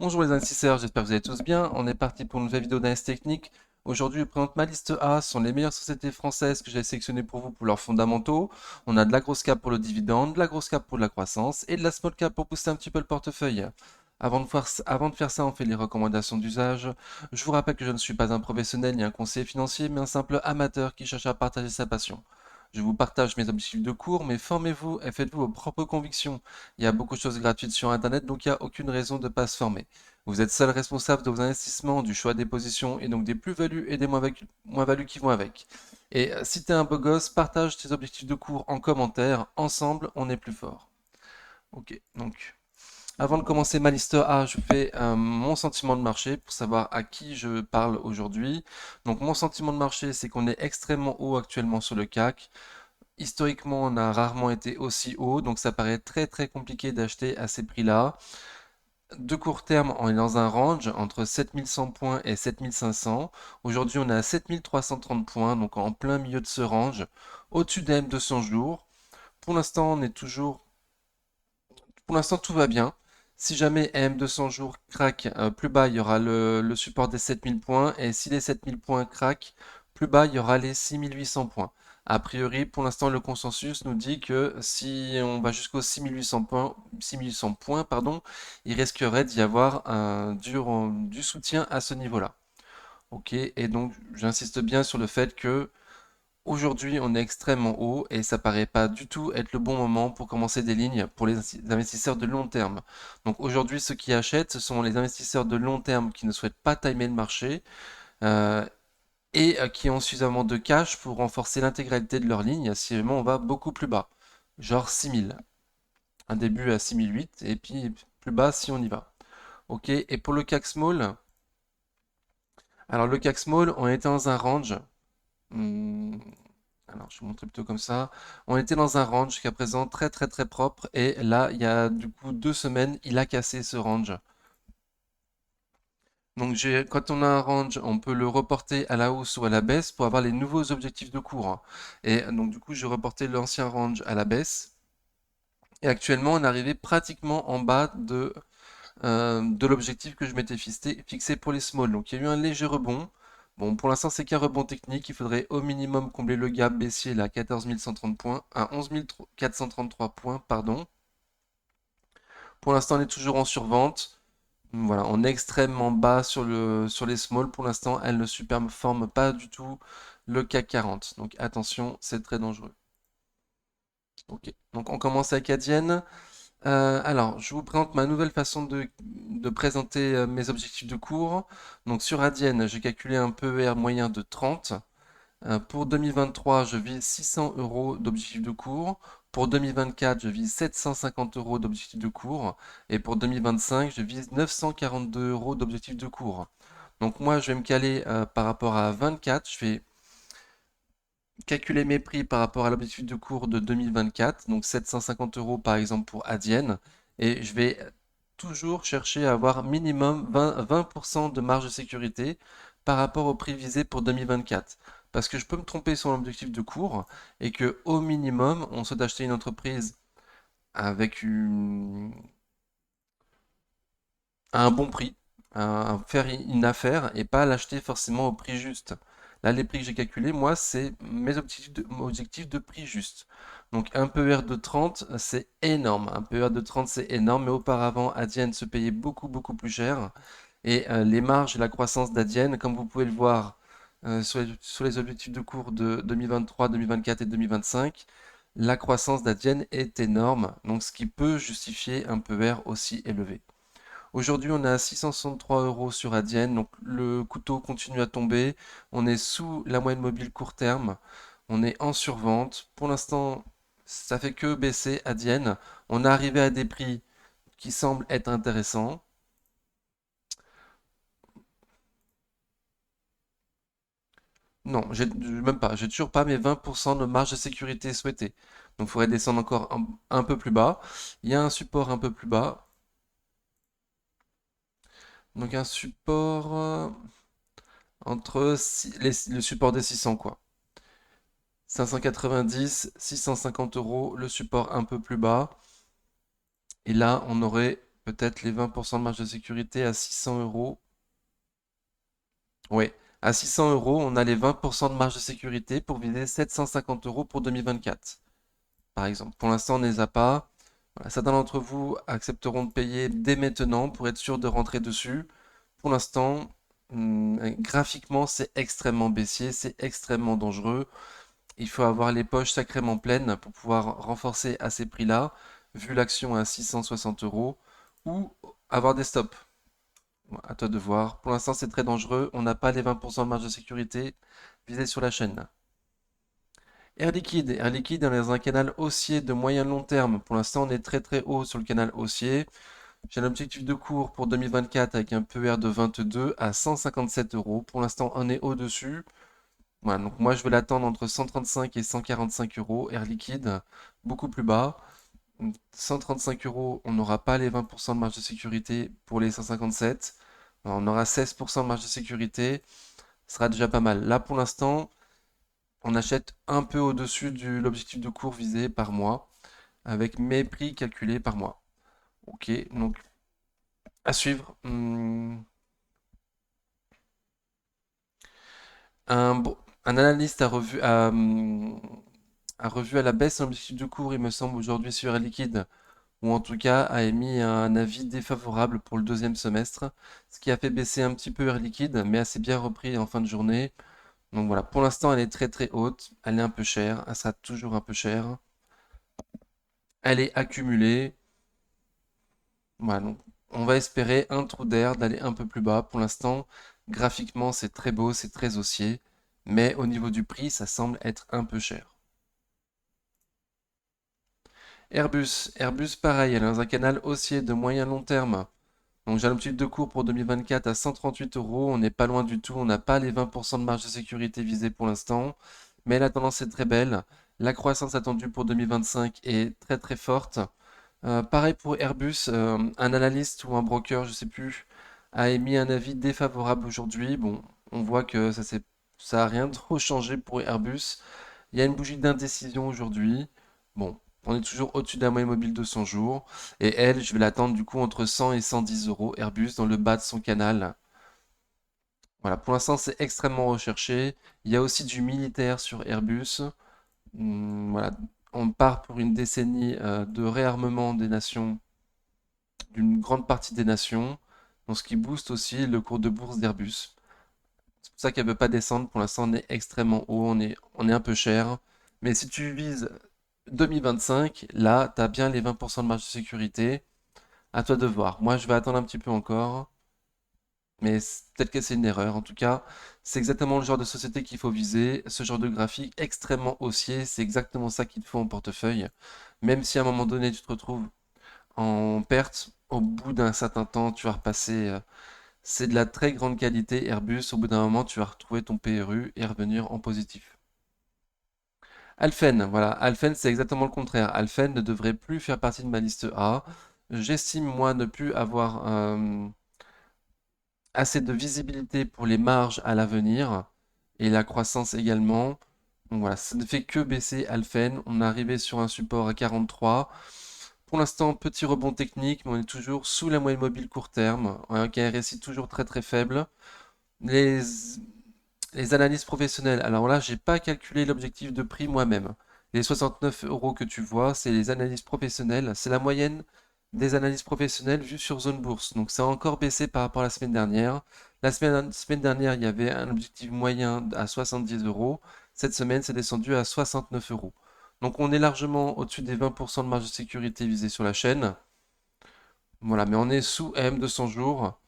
Bonjour les investisseurs, j'espère que vous allez tous bien. On est parti pour une nouvelle vidéo d'analyse technique. Aujourd'hui, je vous présente ma liste A. Ce sont les meilleures sociétés françaises que j'ai sélectionnées pour vous pour leurs fondamentaux. On a de la grosse cap pour le dividende, de la grosse cap pour la croissance et de la small cap pour booster un petit peu le portefeuille. Avant de faire ça, on fait les recommandations d'usage. Je vous rappelle que je ne suis pas un professionnel ni un conseiller financier, mais un simple amateur qui cherche à partager sa passion. Je vous partage mes objectifs de cours, mais formez-vous et faites-vous vos propres convictions. Il y a beaucoup de choses gratuites sur Internet, donc il n'y a aucune raison de ne pas se former. Vous êtes seul responsable de vos investissements, du choix des positions et donc des plus-values et des moins-values qui vont avec. Et si t'es un beau gosse, partage tes objectifs de cours en commentaire. Ensemble, on est plus fort. Ok, donc avant de commencer ma liste A, je fais mon sentiment de marché pour savoir à qui je parle aujourd'hui. Donc mon sentiment de marché, c'est qu'on est extrêmement haut actuellement sur le CAC. Historiquement, on a rarement été aussi haut, donc ça paraît très très compliqué d'acheter à ces prix-là. De court terme, on est dans un range entre 7100 points et 7500. Aujourd'hui, on est à 7330 points, donc en plein milieu de ce range, au-dessus des M200 jours. Pour l'instant, on est toujours... Pour l'instant, tout va bien. Si jamais M200 jours craque plus bas, il y aura le support des 7000 points. Et si les 7000 points craquent plus bas, il y aura les 6800 points. A priori, pour l'instant, le consensus nous dit que si on va jusqu'aux 6800 points, pardon, il risquerait d'y avoir du soutien à ce niveau-là. Ok, et donc j'insiste bien sur le fait que aujourd'hui, on est extrêmement haut et ça paraît pas du tout être le bon moment pour commencer des lignes pour les investisseurs de long terme. Donc aujourd'hui, ceux qui achètent, ce sont les investisseurs de long terme qui ne souhaitent pas timer le marché euh, et qui ont suffisamment de cash pour renforcer l'intégralité de leur ligne si vraiment on va beaucoup plus bas, genre 6000. Un début à 6008 et puis plus bas si on y va. Ok, et pour le CAC Small, alors le CAC Small, on était dans un range. hmm, Alors, je vais montrer plutôt comme ça. On était dans un range jusqu'à présent très très très propre et là, il y a du coup 2 semaines, il a cassé ce range. Donc, quand on a un range, on peut le reporter à la hausse ou à la baisse pour avoir les nouveaux objectifs de cours. Et donc, du coup, j'ai reporté l'ancien range à la baisse. Et actuellement, on est arrivé pratiquement en bas de l'objectif que je m'étais fixé pour les small. Donc il y a eu un léger rebond. Bon, pour l'instant, c'est qu'un rebond technique. Il faudrait au minimum combler le gap baissier là, à 14 130 points, à 11 433 points, pardon. Pour l'instant, on est toujours en survente. Voilà, on est extrêmement bas sur les small. Pour l'instant, elles ne superforment pas du tout le CAC 40. Donc attention, c'est très dangereux. Ok, donc on commence avec Adienne. Alors, je vous présente ma nouvelle façon de présenter mes objectifs de cours. Donc, sur Adyen, j'ai calculé un PER moyen de 30. Pour 2023, je vise 600 euros d'objectifs de cours. Pour 2024, je vise 750 euros d'objectifs de cours. Et pour 2025, je vise 942 euros d'objectifs de cours. Donc, moi, je vais me caler par rapport à 24. Je vais calculer mes prix par rapport à l'objectif de cours de 2024, donc 750 euros par exemple pour Adyen, et je vais toujours chercher à avoir minimum 20% de marge de sécurité par rapport au prix visé pour 2024. Parce que je peux me tromper sur l'objectif de cours et que au minimum, on souhaite acheter une entreprise avec un bon prix, faire une affaire et pas l'acheter forcément au prix juste. Là, les prix que j'ai calculés, moi, c'est mes objectifs de prix juste. Donc un PER de 30, c'est énorme. Un PER de 30, c'est énorme, mais auparavant, Adyen se payait beaucoup, beaucoup plus cher. Et les marges et la croissance d'Adyen, comme vous pouvez le voir sur les objectifs de cours de 2023, 2024 et 2025, la croissance d'Adyen est énorme, donc ce qui peut justifier un PER aussi élevé. Aujourd'hui, on est à 663 euros sur Adyen, donc le couteau continue à tomber. On est sous la moyenne mobile court terme. On est en survente. Pour l'instant, ça fait que baisser Adyen. On est arrivé à des prix qui semblent être intéressants. Non, j'ai même pas. J'ai toujours pas mes 20% de marge de sécurité souhaitée. Donc, il faudrait descendre encore un peu plus bas. Il y a un support un peu plus bas. Donc, un support entre le support des 600, quoi. 590, 650 euros, le support un peu plus bas. Et là, on aurait peut-être les 20% de marge de sécurité à 600 euros. Oui, à 600 euros, on a les 20% de marge de sécurité pour viser 750 euros pour 2024, par exemple. Pour l'instant, on ne les a pas. Voilà, certains d'entre vous accepteront de payer dès maintenant pour être sûr de rentrer dessus. Pour l'instant, graphiquement, c'est extrêmement baissier, c'est extrêmement dangereux. Il faut avoir les poches sacrément pleines pour pouvoir renforcer à ces prix-là, vu l'action à 660 euros, ou avoir des stops. Bon, à toi de voir. Pour l'instant, c'est très dangereux. On n'a pas les 20% de marge de sécurité visés sur la chaîne. Air Liquide. Air Liquide, on est dans un canal haussier de moyen long terme. Pour l'instant, on est très très haut sur le canal haussier. J'ai un objectif de cours pour 2024 avec un PER de 22 à 157 euros. Pour l'instant, on est au-dessus. Voilà, donc moi je vais l'attendre entre 135 et 145 euros. Air Liquide, beaucoup plus bas. 135 euros, on n'aura pas les 20% de marge de sécurité pour les 157. Alors, on aura 16% de marge de sécurité. Ce sera déjà pas mal. Là, pour l'instant, on achète un peu au-dessus de l'objectif de cours visé par mois, avec mes prix calculés par mois. Ok, donc à suivre. Un analyste a revu à la baisse l'objectif de cours, il me semble, aujourd'hui sur Air Liquide, ou en tout cas a émis un avis défavorable pour le deuxième semestre, ce qui a fait baisser un petit peu Air Liquide, mais elle s'est bien repris en fin de journée. Donc voilà, pour l'instant, elle est très très haute, elle est un peu chère, elle sera toujours un peu chère. Elle est accumulée. Voilà, donc on va espérer un trou d'air d'aller un peu plus bas. Pour l'instant, graphiquement, c'est très beau, c'est très haussier, mais au niveau du prix, ça semble être un peu cher. Airbus, Airbus pareil, elle est dans un canal haussier de moyen long terme. Donc j'ai un petit de cours pour 2024 à 138 euros, on n'est pas loin du tout, on n'a pas les 20% de marge de sécurité visée pour l'instant, mais la tendance est très belle. La croissance attendue pour 2025 est très très forte. Pareil pour Airbus, un analyste ou un broker, je sais plus, a émis un avis défavorable aujourd'hui. Bon, on voit que ça a rien trop changé pour Airbus. Il y a une bougie d'indécision aujourd'hui. Bon, on est toujours au-dessus d'un moyen mobile de 100 jours. Et elle, je vais l'attendre du coup entre 100 et 110 euros Airbus dans le bas de son canal. Voilà, pour l'instant c'est extrêmement recherché. Il y a aussi du militaire sur Airbus. Voilà, on part pour une décennie de réarmement des nations, d'une grande partie des nations, donc ce qui booste aussi le cours de bourse d'Airbus. C'est pour ça qu'elle ne veut pas descendre. Pour l'instant, on est extrêmement haut, on est un peu cher. Mais si tu vises 2025, là, tu as bien les 20% de marge de sécurité. À toi de voir. Moi, je vais attendre un petit peu encore. Mais peut-être que c'est une erreur. En tout cas, c'est exactement le genre de société qu'il faut viser. Ce genre de graphique extrêmement haussier, c'est exactement ça qu'il te faut en portefeuille. Même si à un moment donné, tu te retrouves en perte, au bout d'un certain temps, tu vas repasser. C'est de la très grande qualité Airbus. Au bout d'un moment, tu vas retrouver ton PRU et revenir en positif. Alphen, voilà. Alphen, c'est exactement le contraire. Alphen ne devrait plus faire partie de ma liste A. J'estime, moi, ne plus avoir assez de visibilité pour les marges à l'avenir et la croissance également. Donc voilà, ça ne fait que baisser Alphen. On est arrivé sur un support à 43. Pour l'instant, petit rebond technique, mais on est toujours sous la moyenne mobile court terme, avec un RSI toujours très très faible. Les, les analyses professionnelles, alors là, j'ai pas calculé l'objectif de prix moi-même. Les 69 euros que tu vois, c'est les analyses professionnelles, c'est la moyenne des analyses professionnelles vues sur Zone Bourse. Donc ça a encore baissé par rapport à la semaine dernière. La semaine dernière, il y avait un objectif moyen à 70 euros. Cette semaine, c'est descendu à 69 euros. Donc on est largement au-dessus des 20% de marge de sécurité visée sur la chaîne. Voilà, mais on est sous AM200 jours.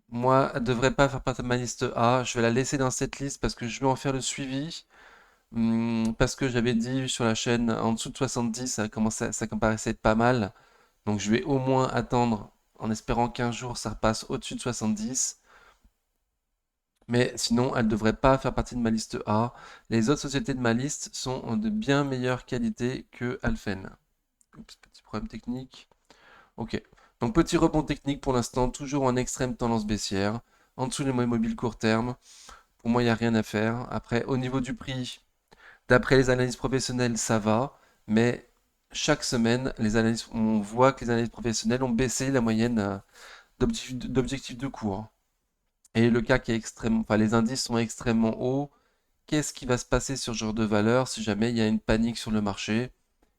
Moi, elle devrait pas faire partie de ma liste A. Je vais la laisser dans cette liste parce que je vais en faire le suivi. Parce que j'avais dit sur la chaîne en dessous de 70, ça me paraissait pas mal. Donc je vais au moins attendre en espérant qu'un jour ça repasse au-dessus de 70. Mais sinon, elle ne devrait pas faire partie de ma liste A. Les autres sociétés de ma liste sont de bien meilleure qualité que Alphen. Oups, petit problème technique. Ok. Donc petit rebond technique pour l'instant, toujours en extrême tendance baissière. En dessous des moyennes mobiles court terme. Pour moi, il n'y a rien à faire. Après, au niveau du prix, d'après les analyses professionnelles, ça va. Mais chaque semaine, on voit que les analystes professionnels ont baissé la moyenne d'objectifs de cours. Et le CAC est extrêmement, enfin, les indices sont extrêmement hauts. Qu'est-ce qui va se passer sur ce genre de valeur si jamais il y a une panique sur le marché?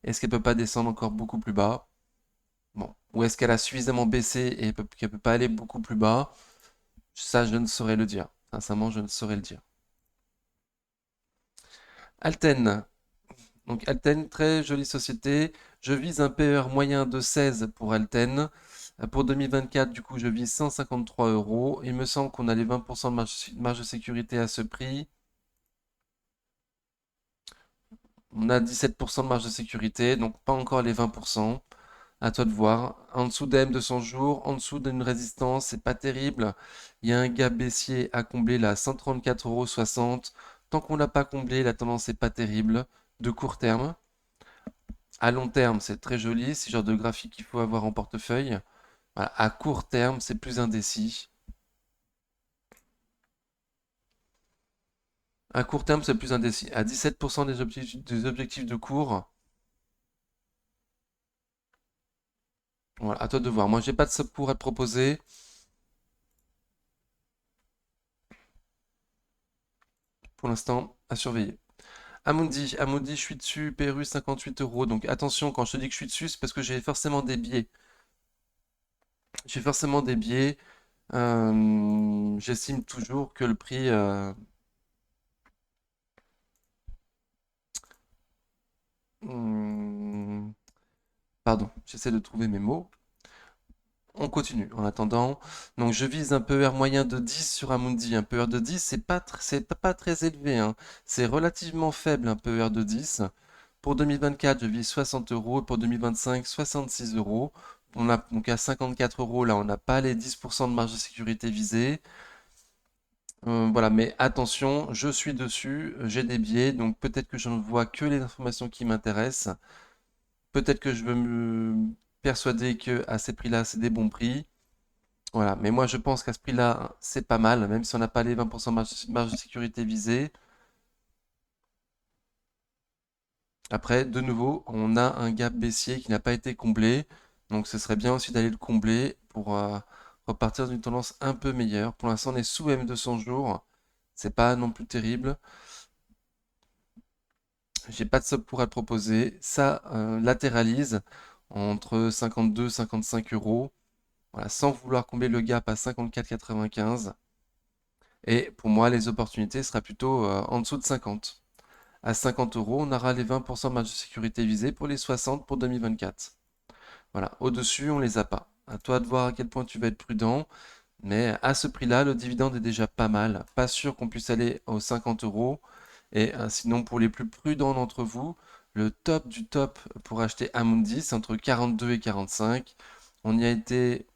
Est-ce qu'elle peut pas descendre encore beaucoup plus bas? Bon. Ou est-ce qu'elle a suffisamment baissé et qu'elle peut pas aller beaucoup plus bas? Ça, je ne saurais le dire. Sincèrement, je ne saurais le dire. Alten. Donc Alten, très jolie société. Je vise un PER moyen de 16 pour Alten. Pour 2024, du coup, je vise 153 euros. Il me semble qu'on a les 20% de marge de sécurité à ce prix. On a 17% de marge de sécurité, donc pas encore les 20%. À toi de voir. En dessous d'AM 200 jours, en dessous d'une résistance, c'est pas terrible. Il y a un gap baissier à combler là, 134,60 €. Tant qu'on l'a pas comblé, la tendance est pas terrible. De court terme. À long terme, c'est très joli. C'est le genre de graphique qu'il faut avoir en portefeuille. Voilà. À court terme, c'est plus indécis. À court terme, c'est plus indécis. À 17% des objectifs de cours, voilà, à toi de voir. Moi, j'ai pas de secours à te proposer. Pour l'instant, à surveiller. Amundi, je suis dessus, PRU 58 euros. Donc attention, quand je te dis que je suis dessus, c'est parce que j'ai forcément des biais. J'ai forcément des biais. J'estime toujours que le prix. Hmm, pardon, j'essaie de trouver mes mots. On continue en attendant. Donc je vise un PER moyen de 10 sur Amundi. Un PER de 10, c'est pas très élevé, hein. C'est relativement faible un PER de 10. Pour 2024, je vise 60 euros. Pour 2025, 66 euros. On a donc à 54 euros, là, on n'a pas les 10% de marge de sécurité visée. Voilà, mais attention, je suis dessus, j'ai des biais, donc peut-être que je ne vois que les informations qui m'intéressent. Peut-être que je veux me persuader que à ces prix-là, c'est des bons prix. Voilà, mais moi je pense qu'à ce prix-là, c'est pas mal, même si on n'a pas les 20% de marge de sécurité visée. Après, de nouveau, on a un gap baissier qui n'a pas été comblé. Donc ce serait bien aussi d'aller le combler pour repartir d'une tendance un peu meilleure. Pour l'instant, on est sous M200 jours. C'est pas non plus terrible. J'ai pas de sub pour à te proposer. Ça latéralise entre 52 et 55 euros. Voilà, sans vouloir combler le gap à 54,95. Et pour moi, les opportunités seraient plutôt en dessous de 50. À 50 euros, on aura les 20% de marge de sécurité visée pour les 60 pour 2024. Voilà, au-dessus, on les a pas. À toi de voir à quel point tu vas être prudent, mais à ce prix-là, le dividende est déjà pas mal. Pas sûr qu'on puisse aller aux 50 euros. Et sinon, pour les plus prudents d'entre vous, le top du top pour acheter Amundi, c'est entre 42 et 45. On y a été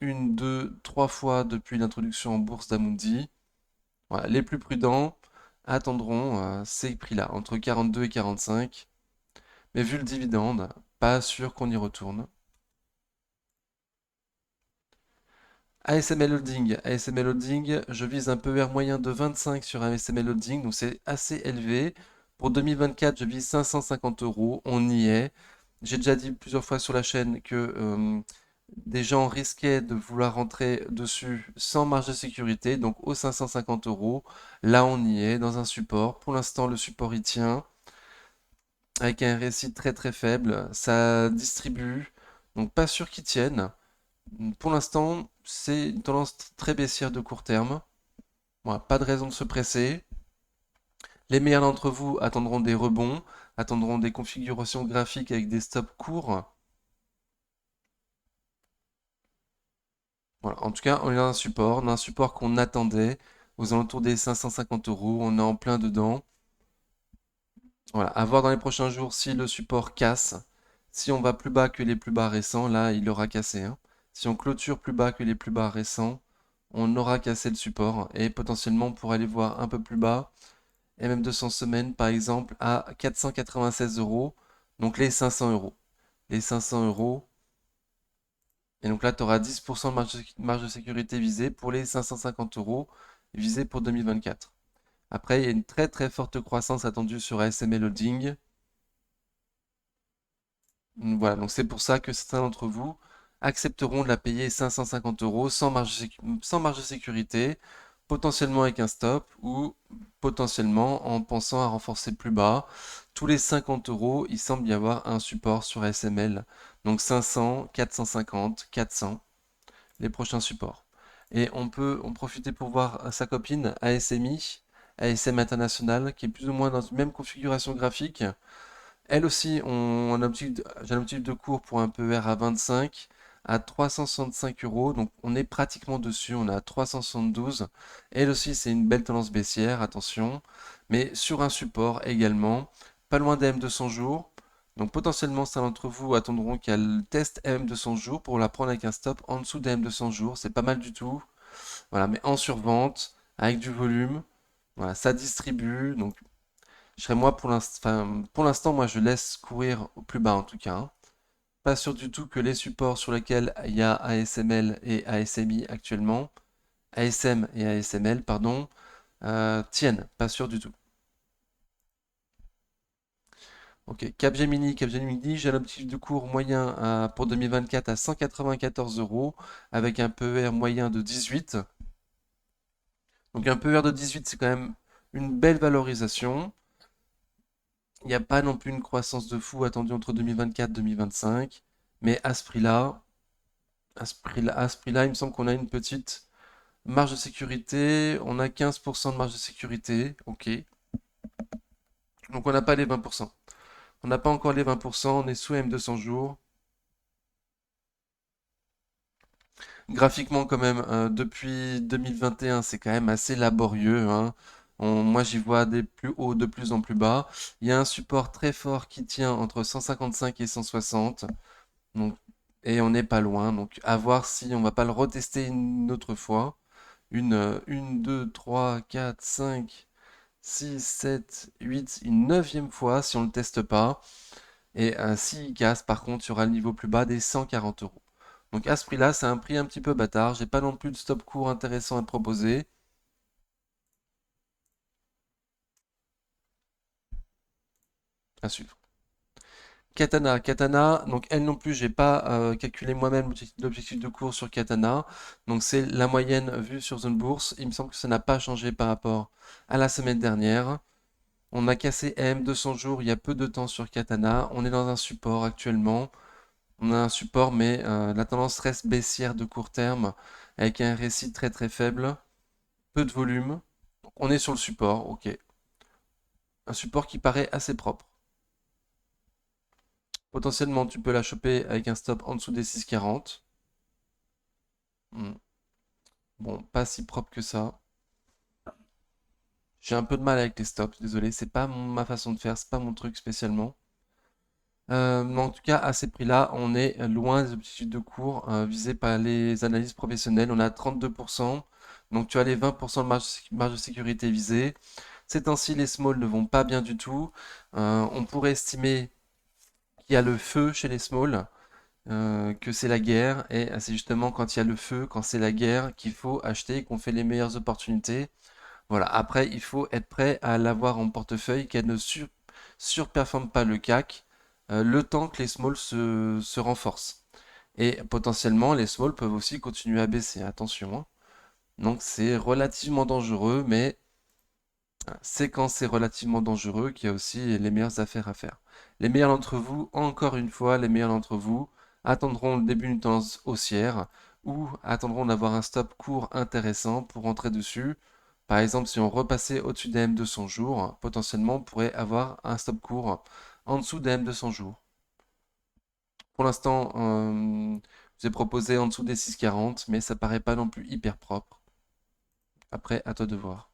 une, deux, trois fois depuis l'introduction en bourse d'Amundi. Voilà, les plus prudents attendront ces prix-là, entre 42 et 45. Mais vu le dividende, pas sûr qu'on y retourne. ASML Holding, ASML Holding, je vise un PER moyen de 25 sur ASML Holding, donc c'est assez élevé. Pour 2024, je vise 550 euros, on y est. J'ai déjà dit plusieurs fois sur la chaîne que des gens risquaient de vouloir rentrer dessus sans marge de sécurité, donc aux 550 euros. Là, on y est, dans un support. Pour l'instant, le support y tient, avec un récit très très faible. Ça distribue, donc pas sûr qu'il tienne. Pour l'instant, c'est une tendance très baissière de court terme. Voilà, pas de raison de se presser. Les meilleurs d'entre vous attendront des rebonds, attendront des configurations graphiques avec des stops courts. Voilà. En tout cas, on a un support qu'on attendait aux alentours des 550 euros. On est en plein dedans. Voilà. À voir dans les prochains jours si le support casse. Si on va plus bas que les plus bas récents, là, il aura cassé, hein. Si on clôture plus bas que les plus bas récents, on aura cassé le support et potentiellement pour aller voir un peu plus bas, MM200 semaines par exemple à 496 euros, donc les 500 euros. Les 500 euros, et donc là tu auras 10% de marge de sécurité visée pour les 550 euros visés pour 2024. Après, il y a une très très forte croissance attendue sur ASML Holding. Voilà, donc c'est pour ça que certains d'entre vous accepteront de la payer 550 euros sans marge de sécurité, potentiellement avec un stop ou potentiellement en pensant à renforcer plus bas. Tous les 50 euros, il semble y avoir un support sur ASML. Donc 500, 450, 400, les prochains supports. Et on peut en profiter pour voir sa copine ASMI, ASM International, qui est plus ou moins dans une même configuration graphique. Elles aussi ont j'ai un objectif de cours pour un PER à 25 à 365 euros. Donc on est pratiquement dessus, on est à 372. Elle aussi, c'est une belle tendance baissière, attention. Mais sur un support également, pas loin des M200 jours. Donc potentiellement, certains d'entre vous attendront qu'elle teste M200 jours pour la prendre avec un stop en dessous des M200 jours. C'est pas mal du tout. Voilà, mais en survente, avec du volume. Voilà, ça distribue. Donc je serais moi pour l'instant, moi je laisse courir au plus bas en tout cas, hein. Pas sûr du tout que les supports sur lesquels il y a ASML et ASMI actuellement, ASM et ASML, pardon, tiennent. Pas sûr du tout. Ok, Capgemini, j'ai l'objectif de cours moyen pour 2024 à 194 euros avec un PER moyen de 18. Donc un PER de 18, c'est quand même une belle valorisation. Il n'y a pas non plus une croissance de fou attendue entre 2024 et 2025, mais à ce prix-là, il me semble qu'on a une petite marge de sécurité. On a 15% de marge de sécurité, ok. Donc on n'a pas les 20%. On n'a pas encore les 20%, on est sous M200 jours. Graphiquement, quand même, depuis 2021, c'est quand même assez laborieux, hein. Moi, j'y vois des plus hauts de plus en plus bas. Il y a un support très fort qui tient entre 155 et 160. Donc, et on n'est pas loin. Donc, à voir si on va pas le retester une autre fois. Une, deux, trois, quatre, cinq, six, sept, huit, une neuvième fois si on ne le teste pas. Et s'il casse, par contre, il y aura le niveau plus bas des 140 euros. Donc à ce prix-là, c'est un prix un petit peu bâtard. J'ai pas non plus de stop court intéressant à te proposer. À suivre. Katana, donc elle non plus, j'ai pas calculé moi-même l'objectif de cours sur Katana. Donc c'est la moyenne vue sur Zone Bourse. Il me semble que ça n'a pas changé par rapport à la semaine dernière. On a cassé M 200 jours il y a peu de temps sur Katana. On est dans un support actuellement. On a un support, mais la tendance reste baissière de court terme avec un récit très très faible, peu de volume. Donc, on est sur le support, ok. Un support qui paraît assez propre. Potentiellement, tu peux la choper avec un stop en dessous des 6,40. Hmm. Bon, pas si propre que ça. J'ai un peu de mal avec les stops, désolé, c'est pas ma façon de faire, c'est pas mon truc spécialement. Mais en tout cas, à ces prix-là, on est loin des objectifs de cours visés par les analyses professionnelles. On a 32%, donc tu as les 20% de marge de sécurité visée. Ces temps-ci, les smalls ne vont pas bien du tout. On pourrait estimer qu'il y a le feu chez les smalls, que c'est la guerre, et c'est justement quand il y a le feu, quand c'est la guerre, qu'il faut acheter, qu'on fait les meilleures opportunités. Voilà, après, il faut être prêt à l'avoir en portefeuille, qu'elle ne surperforme pas le CAC, le temps que les smalls se renforcent. Et potentiellement, les smalls peuvent aussi continuer à baisser, attention, hein. Donc c'est relativement dangereux, mais c'est quand c'est relativement dangereux qu'il y a aussi les meilleures affaires à faire. Les meilleurs d'entre vous, encore une fois, les meilleurs d'entre vous, attendront le début d'une tendance haussière ou attendront d'avoir un stop court intéressant pour rentrer dessus. Par exemple, si on repassait au-dessus des M200 jours, potentiellement on pourrait avoir un stop court en dessous des M200 jours. Pour l'instant, je vous ai proposé en dessous des 6,40, mais ça paraît pas non plus hyper propre. Après, à toi de voir.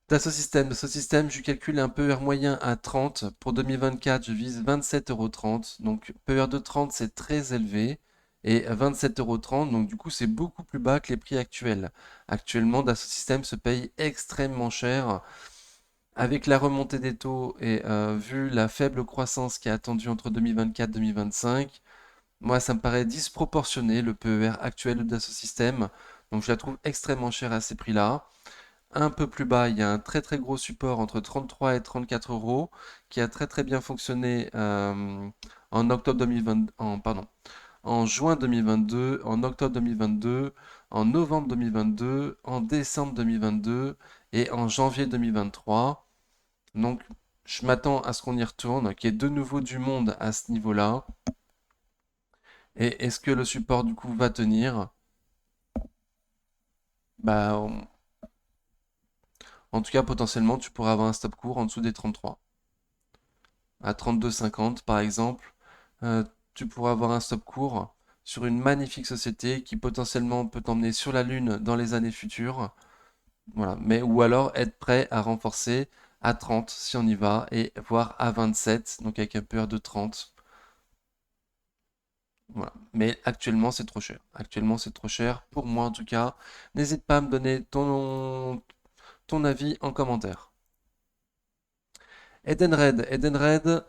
Dassault Systèmes, je calcule un PER moyen à 30. Pour 2024, je vise 27,30 €. Donc PER de 30, c'est très élevé. Et 27,30 €, donc du coup, c'est beaucoup plus bas que les prix actuels. Actuellement, Dassault Systèmes se paye extrêmement cher. Avec la remontée des taux et vu la faible croissance qui est attendue entre 2024 et 2025, moi, ça me paraît disproportionné le PER actuel de Dassault Systèmes. Donc je la trouve extrêmement chère à ces prix-là. Un peu plus bas, il y a un très très gros support entre 33 et 34 euros qui a très très bien fonctionné en octobre 2020, pardon, en juin 2022, en octobre 2022, en novembre 2022, en décembre 2022 et en janvier 2023. Donc, je m'attends à ce qu'on y retourne, qu'il y ait de nouveau du monde à ce niveau-là. Et est-ce que le support du coup va tenir? Bah, en tout cas, potentiellement, tu pourrais avoir un stop court en dessous des 33. À 32,50 par exemple, euh, tu pourras avoir un stop court sur une magnifique société qui potentiellement peut t'emmener sur la Lune dans les années futures. Voilà. Mais, ou alors être prêt à renforcer à 30 si on y va et voire à 27, donc avec un PR de 30. Voilà. Mais actuellement, c'est trop cher. Actuellement, c'est trop cher pour moi en tout cas. N'hésite pas à me donner ton avis en commentaire. Edenred. Edenred,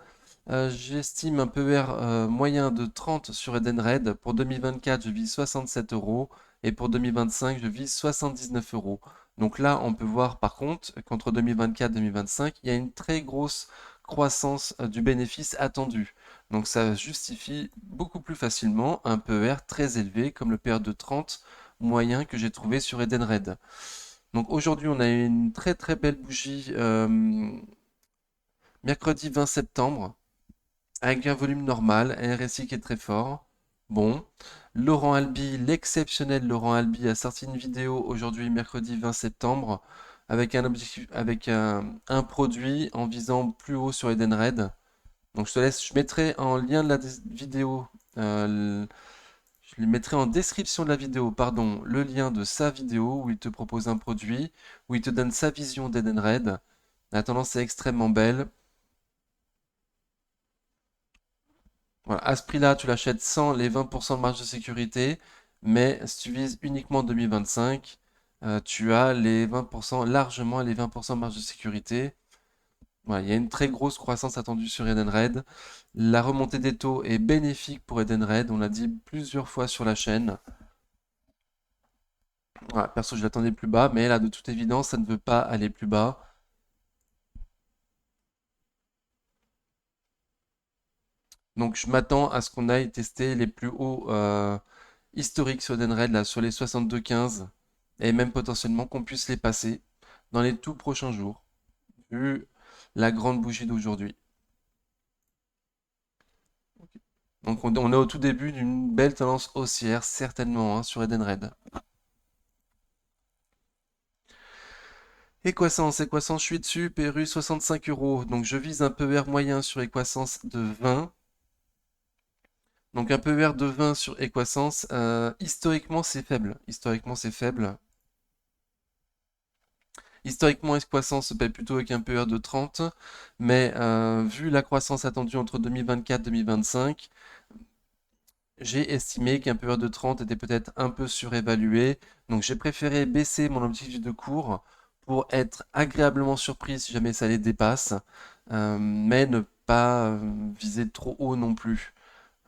j'estime un PER moyen de 30 sur Edenred. Pour 2024, je vise 67 euros et pour 2025, je vise 79 euros. Donc là, on peut voir par contre qu'entre 2024 et 2025, il y a une très grosse croissance du bénéfice attendu. Donc ça justifie beaucoup plus facilement un PER très élevé comme le PER de 30 moyen que j'ai trouvé sur Edenred. Donc aujourd'hui, on a une très très belle bougie mercredi 20 septembre avec un volume normal, un RSI qui est très fort. Bon, Laurent Albi, l'exceptionnel Laurent Albi a sorti une vidéo aujourd'hui, mercredi 20 septembre, avec un objectif, avec un produit en visant plus haut sur Edenred. Donc je te laisse, je mettrai en lien de la vidéo, je lui mettrai en description de la vidéo, pardon, le lien de sa vidéo où il te propose un produit, où il te donne sa vision d'Edenred. La tendance est extrêmement belle. Voilà, à ce prix-là, tu l'achètes sans les 20% de marge de sécurité, mais si tu vises uniquement 2025, tu as les 20%, largement les 20% de marge de sécurité. Voilà, il y a une très grosse croissance attendue sur Edenred. La remontée des taux est bénéfique pour Edenred, on l'a dit plusieurs fois sur la chaîne. Voilà, perso, je l'attendais plus bas, mais là, de toute évidence, ça ne veut pas aller plus bas. Donc, je m'attends à ce qu'on aille tester les plus hauts historiques sur Edenred, là, sur les 62,15, et même potentiellement qu'on puisse les passer dans les tout prochains jours, vu la grande bougie d'aujourd'hui. Donc, on est au tout début d'une belle tendance haussière, certainement, hein, sur Edenred. Equasens, Equasens, je suis dessus, PRU 65 euros. Donc, je vise un PER moyen sur Equasens de 20. Donc un PER de 20 sur Equasens, historiquement c'est faible. Historiquement c'est faible. Historiquement Equasens se paye plutôt avec un PER de 30, mais vu la croissance attendue entre 2024 et 2025, j'ai estimé qu'un PER de 30 était peut-être un peu surévalué. Donc j'ai préféré baisser mon objectif de cours pour être agréablement surpris si jamais ça les dépasse, mais ne pas viser trop haut non plus.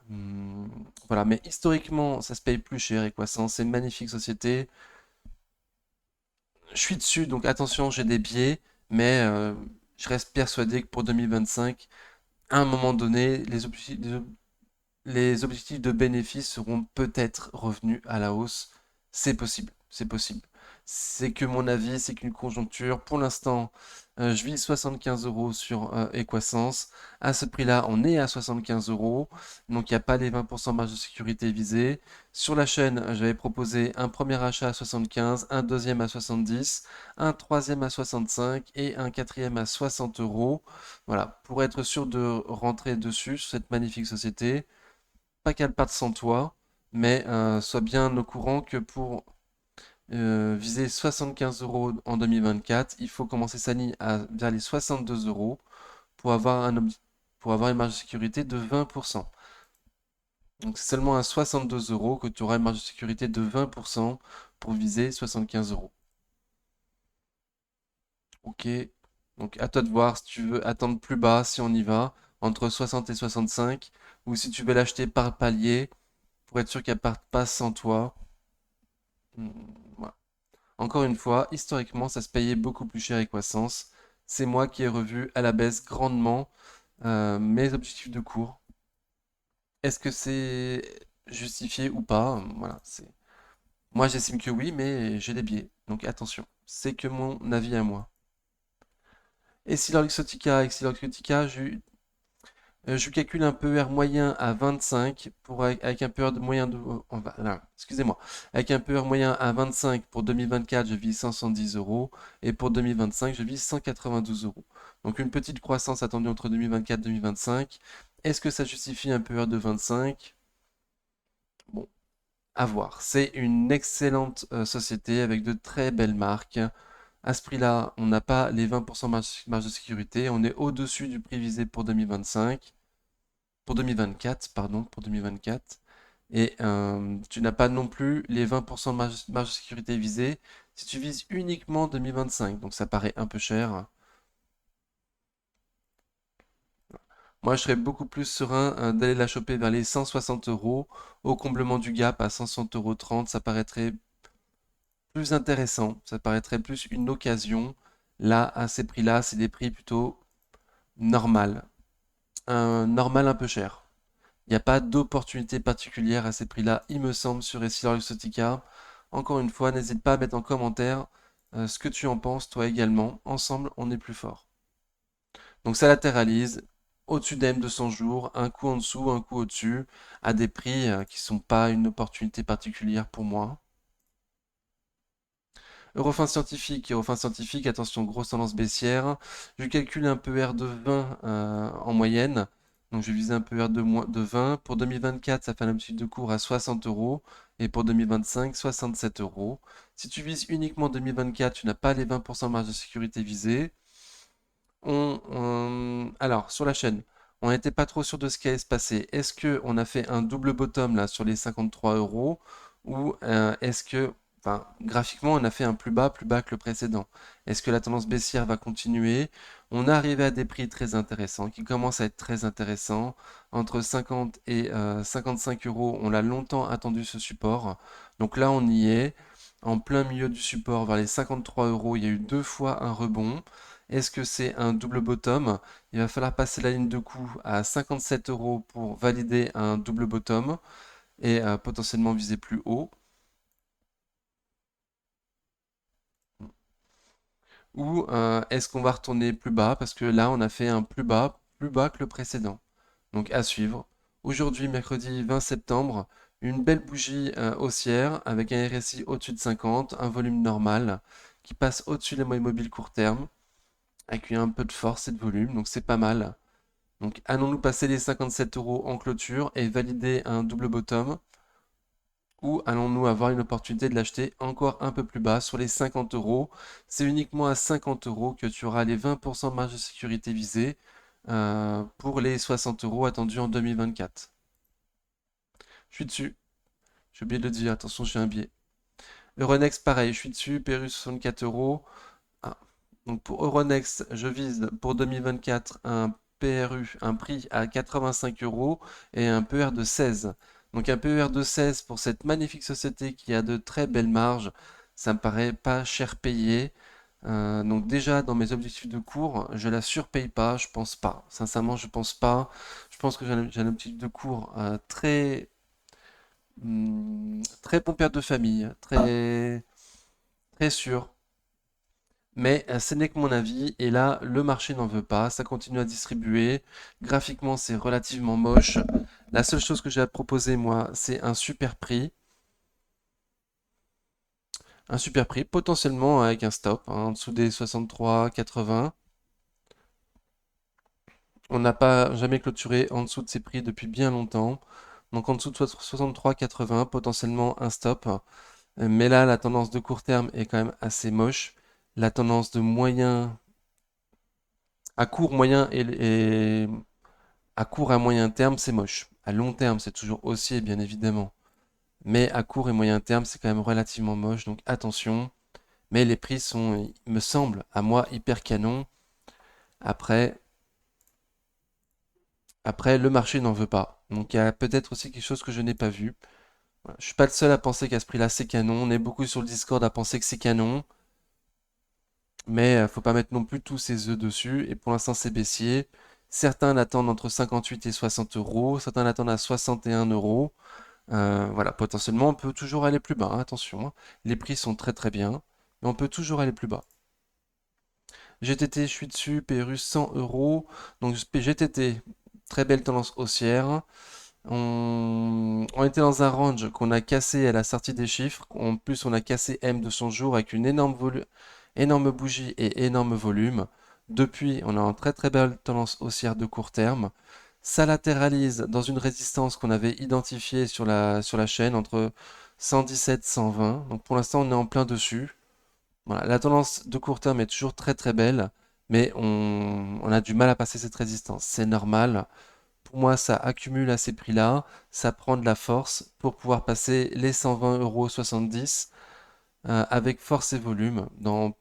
Hmm, voilà, mais historiquement, ça se paye plus cher, Equasens, c'est une magnifique société. Je suis dessus, donc attention, j'ai des biais, mais je reste persuadé que pour 2025, à un moment donné, les objectifs de bénéfices seront peut-être revenus à la hausse. C'est possible, c'est possible. C'est que mon avis, c'est qu'une conjoncture. Pour l'instant, je vis 75 euros sur Equasens. À ce prix-là, on est à 75 euros. Donc, il n'y a pas les 20% marge de sécurité visée. Sur la chaîne, j'avais proposé un premier achat à 75, un deuxième à 70, un troisième à 65 et un quatrième à 60 euros. Voilà, pour être sûr de rentrer dessus sur cette magnifique société pas qu'elle parte sans toi, mais sois bien au courant que pour viser 75 euros en 2024, il faut commencer sa ligne vers les 62 euros pour avoir pour avoir une marge de sécurité de 20%. Donc c'est seulement à 62 euros que tu auras une marge de sécurité de 20% pour viser 75 euros. Ok, donc à toi de voir si tu veux attendre plus bas, si on y va, entre 60 et 65, ou si tu veux l'acheter par palier pour être sûr qu'elle parte pas sans toi. Hmm, voilà. Encore une fois, historiquement, ça se payait beaucoup plus cher Equasens. C'est moi qui ai revu à la baisse grandement mes objectifs de cours. Est-ce que c'est justifié ou pas? Voilà, c'est. Moi, j'estime que oui, mais j'ai des biais. Donc attention, c'est que mon avis à moi. Et si Exotica, je calcule un PER moyen à 25 avec un PER de moyen de, excusez-moi, avec un PER moyen à 25 pour 2024, je vise 170 euros et pour 2025, je vise 192 euros. Donc une petite croissance attendue entre 2024 et 2025. Est-ce que ça justifie un PER de 25? Bon, à voir. C'est une excellente société avec de très belles marques. À ce prix-là, on n'a pas les 20% marge de sécurité. On est au-dessus du prix visé pour 2025. Pour 2024, pardon, pour 2024. Et tu n'as pas non plus les 20% de marge de sécurité visée si tu vises uniquement 2025. Donc ça paraît un peu cher. Moi, je serais beaucoup plus serein d'aller la choper vers les 160 euros. Au comblement du gap à 160,30 euros, ça paraîtrait plus intéressant. Ça paraîtrait plus une occasion. Là, à ces prix-là, c'est des prix plutôt normal. Normal un peu cher. Il n'y a pas d'opportunité particulière à ces prix-là, il me semble, sur Essilor Exotica. Encore une fois, n'hésite pas à mettre en commentaire ce que tu en penses, toi également. Ensemble, on est plus fort. Donc ça latéralise au-dessus d'M 200 jours, un coup en dessous, un coup au-dessus, à des prix qui sont pas une opportunité particulière pour moi. Eurofin scientifique, attention, grosse tendance baissière. Je calcule un PER de 20 en moyenne. Donc je vise un PER de 20. Pour 2024, ça fait un habitude de cours à 60 euros. Et pour 2025, 67 euros. Si tu vises uniquement 2024, tu n'as pas les 20% de marge de sécurité visée. Alors, sur la chaîne, on n'était pas trop sûr de ce qui allait se passer. Est-ce qu'on a fait un double bottom là sur les 53 euros ou est-ce que, enfin, graphiquement, on a fait un plus bas que le précédent. Est-ce que la tendance baissière va continuer? On est arrivé à des prix très intéressants qui commencent à être très intéressants. Entre 50 et 55 euros, on l'a longtemps attendu ce support. Donc là, on y est. En plein milieu du support, vers les 53 euros, il y a eu deux fois un rebond. Est-ce que c'est un double bottom? Il va falloir passer la ligne de coût à 57 euros pour valider un double bottom et potentiellement viser plus haut. Ou est-ce qu'on va retourner plus bas? Parce que là, on a fait un plus bas que le précédent. Donc à suivre. Aujourd'hui, mercredi 20 septembre, une belle bougie haussière avec un RSI au-dessus de 50, un volume normal qui passe au-dessus des moyennes mobiles court terme, avec un peu de force et de volume, donc c'est pas mal. Donc allons-nous passer les 57 euros en clôture et valider un double bottom ou allons-nous avoir une opportunité de l'acheter encore un peu plus bas sur les 50 euros? C'est uniquement à 50 euros que tu auras les 20% de marge de sécurité visée pour les 60 euros attendus en 2024. Je suis dessus. J'ai oublié de le dire, attention, j'ai un biais. Euronext, pareil, je suis dessus. Perus, 64 euros. Ah. Donc pour Euronext, je vise pour 2024 un PRU, un prix à 85 euros et un PER de 16. Donc un PER de 16 pour cette magnifique société qui a de très belles marges, ça me paraît pas cher payé. Donc déjà dans mes objectifs de cours, je la surpaye pas, je pense pas. Sincèrement, je pense pas. Je pense que j'ai un objectif de cours très bon père de famille, très sûr. Mais ce n'est que mon avis, et là, le marché n'en veut pas, ça continue à distribuer. Graphiquement, c'est relativement moche. La seule chose que j'ai à proposer, moi, c'est un super prix, potentiellement avec un stop, hein, en dessous des 63,80. On n'a pas jamais clôturé en dessous de ces prix depuis bien longtemps. Donc en dessous de 63,80, potentiellement un stop. Mais là, la tendance de court terme est quand même assez moche. La tendance de moyen, à court, moyen et à court et moyen terme, c'est moche. À long terme, c'est toujours haussier, bien évidemment. Mais à court et moyen terme, c'est quand même relativement moche, donc attention. Mais les prix sont, il me semble, à moi, hyper canon. Après, après le marché n'en veut pas. Donc il y a peut-être aussi quelque chose que je n'ai pas vu. Voilà. Je suis pas le seul à penser qu'à ce prix-là, c'est canon. On est beaucoup sur le Discord à penser que c'est canon. Mais faut pas mettre non plus tous ses œufs dessus. Et pour l'instant, c'est baissier. Certains l'attendent entre 58 et 60 euros. Certains l'attendent à 61 euros. Voilà, potentiellement, on peut toujours aller plus bas, hein, attention, hein. Les prix sont très très bien, mais on peut toujours aller plus bas. GTT, je suis dessus, PRU 100 euros. Donc GTT, très belle tendance haussière. On était dans un range qu'on a cassé à la sortie des chiffres. En plus, on a cassé M de son jour avec une énorme bougie et énorme volume. Depuis, on a une très très belle tendance haussière de court terme. Ça latéralise dans une résistance qu'on avait identifiée sur la chaîne entre 117 et 120. Donc pour l'instant, on est en plein dessus. Voilà, la tendance de court terme est toujours très très belle, mais on a du mal à passer cette résistance. C'est normal. Pour moi, ça accumule à ces prix-là, ça prend de la force pour pouvoir passer les 120,70 € avec force et volume dans,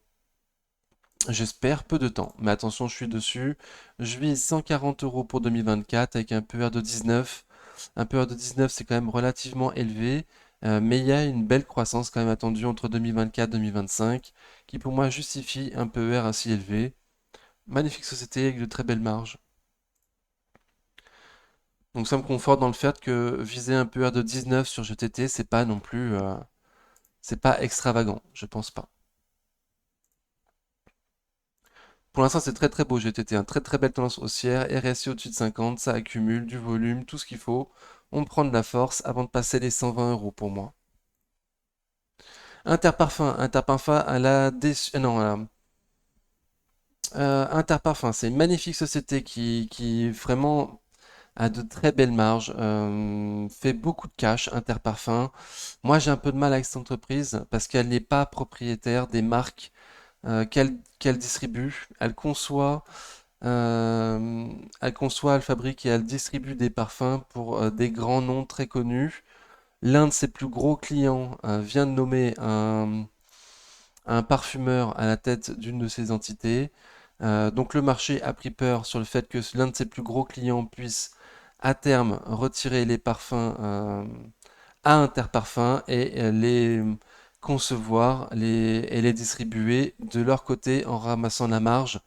j'espère, peu de temps. Mais attention, je suis dessus. Je vise 140 euros pour 2024 avec un PER de 19. Un PER de 19, c'est quand même relativement élevé, mais il y a une belle croissance quand même attendue entre 2024 et 2025 qui pour moi justifie un PER ainsi élevé. Magnifique société avec de très belles marges. Donc ça me conforte dans le fait que viser un PER de 19 sur GTT, c'est pas non plus, c'est pas extravagant, je pense pas. Pour l'instant, c'est très très beau GTT, un très très belle tendance haussière, RSI au-dessus de 50, ça accumule du volume, tout ce qu'il faut. On prend de la force avant de passer les 120 euros pour moi. Interparfum à la déçu... non, Interparfum, c'est une magnifique société qui vraiment a de très belles marges, fait beaucoup de cash, Interparfum. Moi, j'ai un peu de mal avec cette entreprise parce qu'elle n'est pas propriétaire des marques qu'elle distribue. Elle conçoit, elle fabrique et elle distribue des parfums pour des grands noms très connus. L'un de ses plus gros clients vient de nommer un parfumeur à la tête d'une de ces entités. Donc le marché a pris peur sur le fait que l'un de ses plus gros clients puisse à terme retirer les parfums à Interparfums et les concevoir et les distribuer de leur côté en ramassant la marge,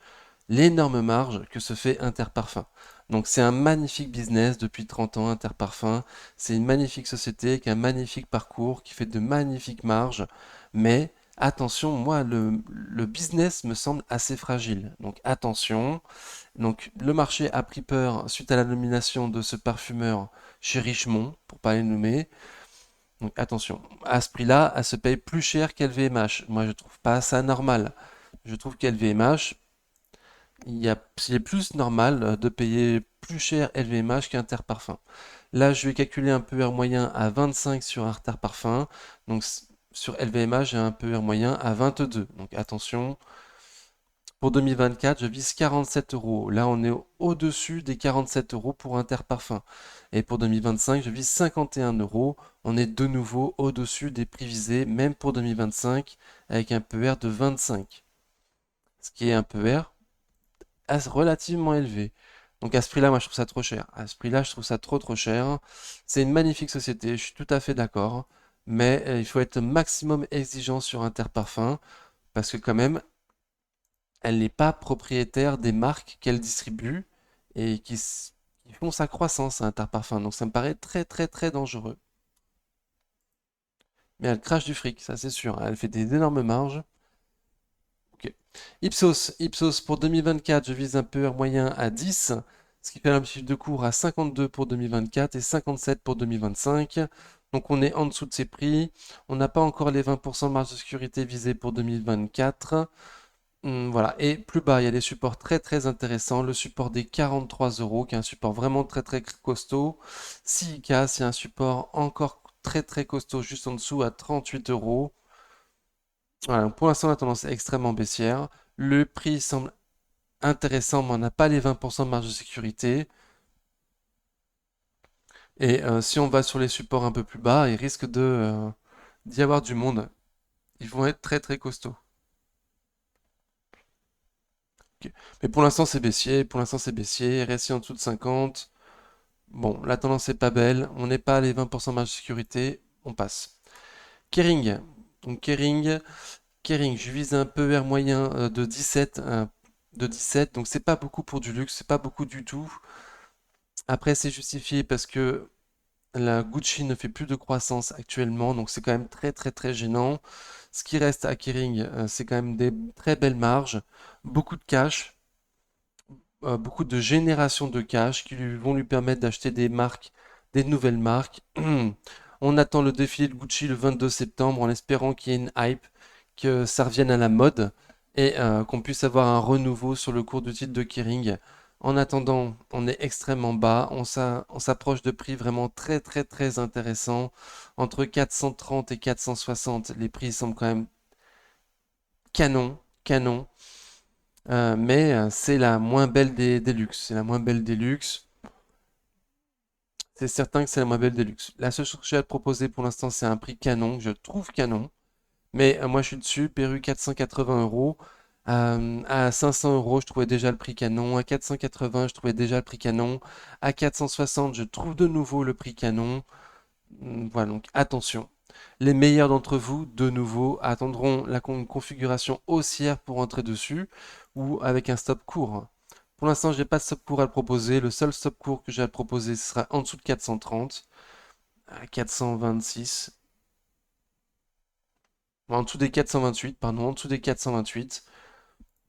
l'énorme marge que se fait Interparfums. Donc c'est un magnifique business depuis 30 ans, Interparfums. C'est une magnifique société avec un magnifique parcours qui fait de magnifiques marges. Mais attention, moi, le business me semble assez fragile. Donc attention. Donc le marché a pris peur suite à la nomination de ce parfumeur chez Richemont, pour pas les nommer. Donc attention, à ce prix-là, elle se paye plus cher qu'LVMH. Moi, je trouve pas ça normal. Je trouve qu'LVMH, il est plus normal de payer plus cher LVMH qu'Interparfum. Là, je vais calculer un PER moyen à 25 sur Interparfum. Donc sur LVMH, j'ai un PER moyen à 22. Donc attention, pour 2024, je vise 47 euros. Là, on est au-dessus des 47 euros pour Interparfum. Et pour 2025, je vise 51 euros. On est de nouveau au-dessus des prix visés, même pour 2025, avec un PER de 25. Ce qui est un PER relativement élevé. Donc à ce prix-là, moi je trouve ça trop cher. À ce prix-là, je trouve ça trop trop cher. C'est une magnifique société, je suis tout à fait d'accord. Mais il faut être maximum exigeant sur Interparfum parce que quand même, elle n'est pas propriétaire des marques qu'elle distribue et qui font sa croissance à Interparfum. Donc ça me paraît très très très dangereux. Mais elle crache du fric, ça c'est sûr. Elle fait des énormes marges. Ok. Ipsos pour 2024, je vise un PER moyen à 10, ce qui fait un chiffre de cours à 52 pour 2024 et 57 pour 2025. Donc on est en dessous de ces prix. On n'a pas encore les 20% de marge de sécurité visés pour 2024. Voilà. Et plus bas, il y a des supports très très intéressants. Le support des 43 euros, qui est un support vraiment très très costaud. Si il casse, il y a un support encore très très costaud juste en dessous à 38 euros. Voilà, pour l'instant, la tendance est extrêmement baissière. Le prix semble intéressant, mais on n'a pas les 20% de marge de sécurité. Et si on va sur les supports un peu plus bas, il risque d'y avoir du monde. Ils vont être très très costauds. Ok. Mais pour l'instant, c'est baissier. Pour l'instant, c'est baissier. RSI en dessous de 50. Bon, la tendance est pas belle. On n'est pas à les 20% de marge de sécurité. on passe. Kering. Donc Kering, je vise un PER moyen de 17, donc c'est pas beaucoup pour du luxe, c'est pas beaucoup du tout. Après, c'est justifié parce que la Gucci ne fait plus de croissance actuellement, donc c'est quand même très très très gênant. Ce qui reste à Kering, c'est quand même des très belles marges, beaucoup de cash, beaucoup de génération de cash qui vont lui permettre d'acheter des marques, des nouvelles marques. On attend le défilé de Gucci le 22 septembre en espérant qu'il y ait une hype, que ça revienne à la mode et qu'on puisse avoir un renouveau sur le cours du titre de Kering. En attendant, on est extrêmement bas, on s'approche de prix vraiment très très très intéressants. Entre 430 et 460, les prix semblent quand même canon, canon. Mais c'est la moins belle des luxes. C'est la moins belle des luxes. C'est certain que c'est la moins belle des luxes. La seule chose que j'ai à te proposer pour l'instant, c'est un prix canon, que je trouve canon. Mais moi, je suis dessus. Perru 480 euros. À 500 euros, je trouvais déjà le prix canon. À 480, je trouvais déjà le prix canon. À 460, je trouve de nouveau le prix canon. Voilà, donc attention. Les meilleurs d'entre vous, de nouveau, attendront la configuration haussière pour entrer dessus ou avec un stop court. Pour l'instant, je n'ai pas de stop court à le proposer. Le seul stop court que j'ai à le proposer, ce sera en dessous de 430, à 426. En dessous des 428, pardon, en dessous des 428.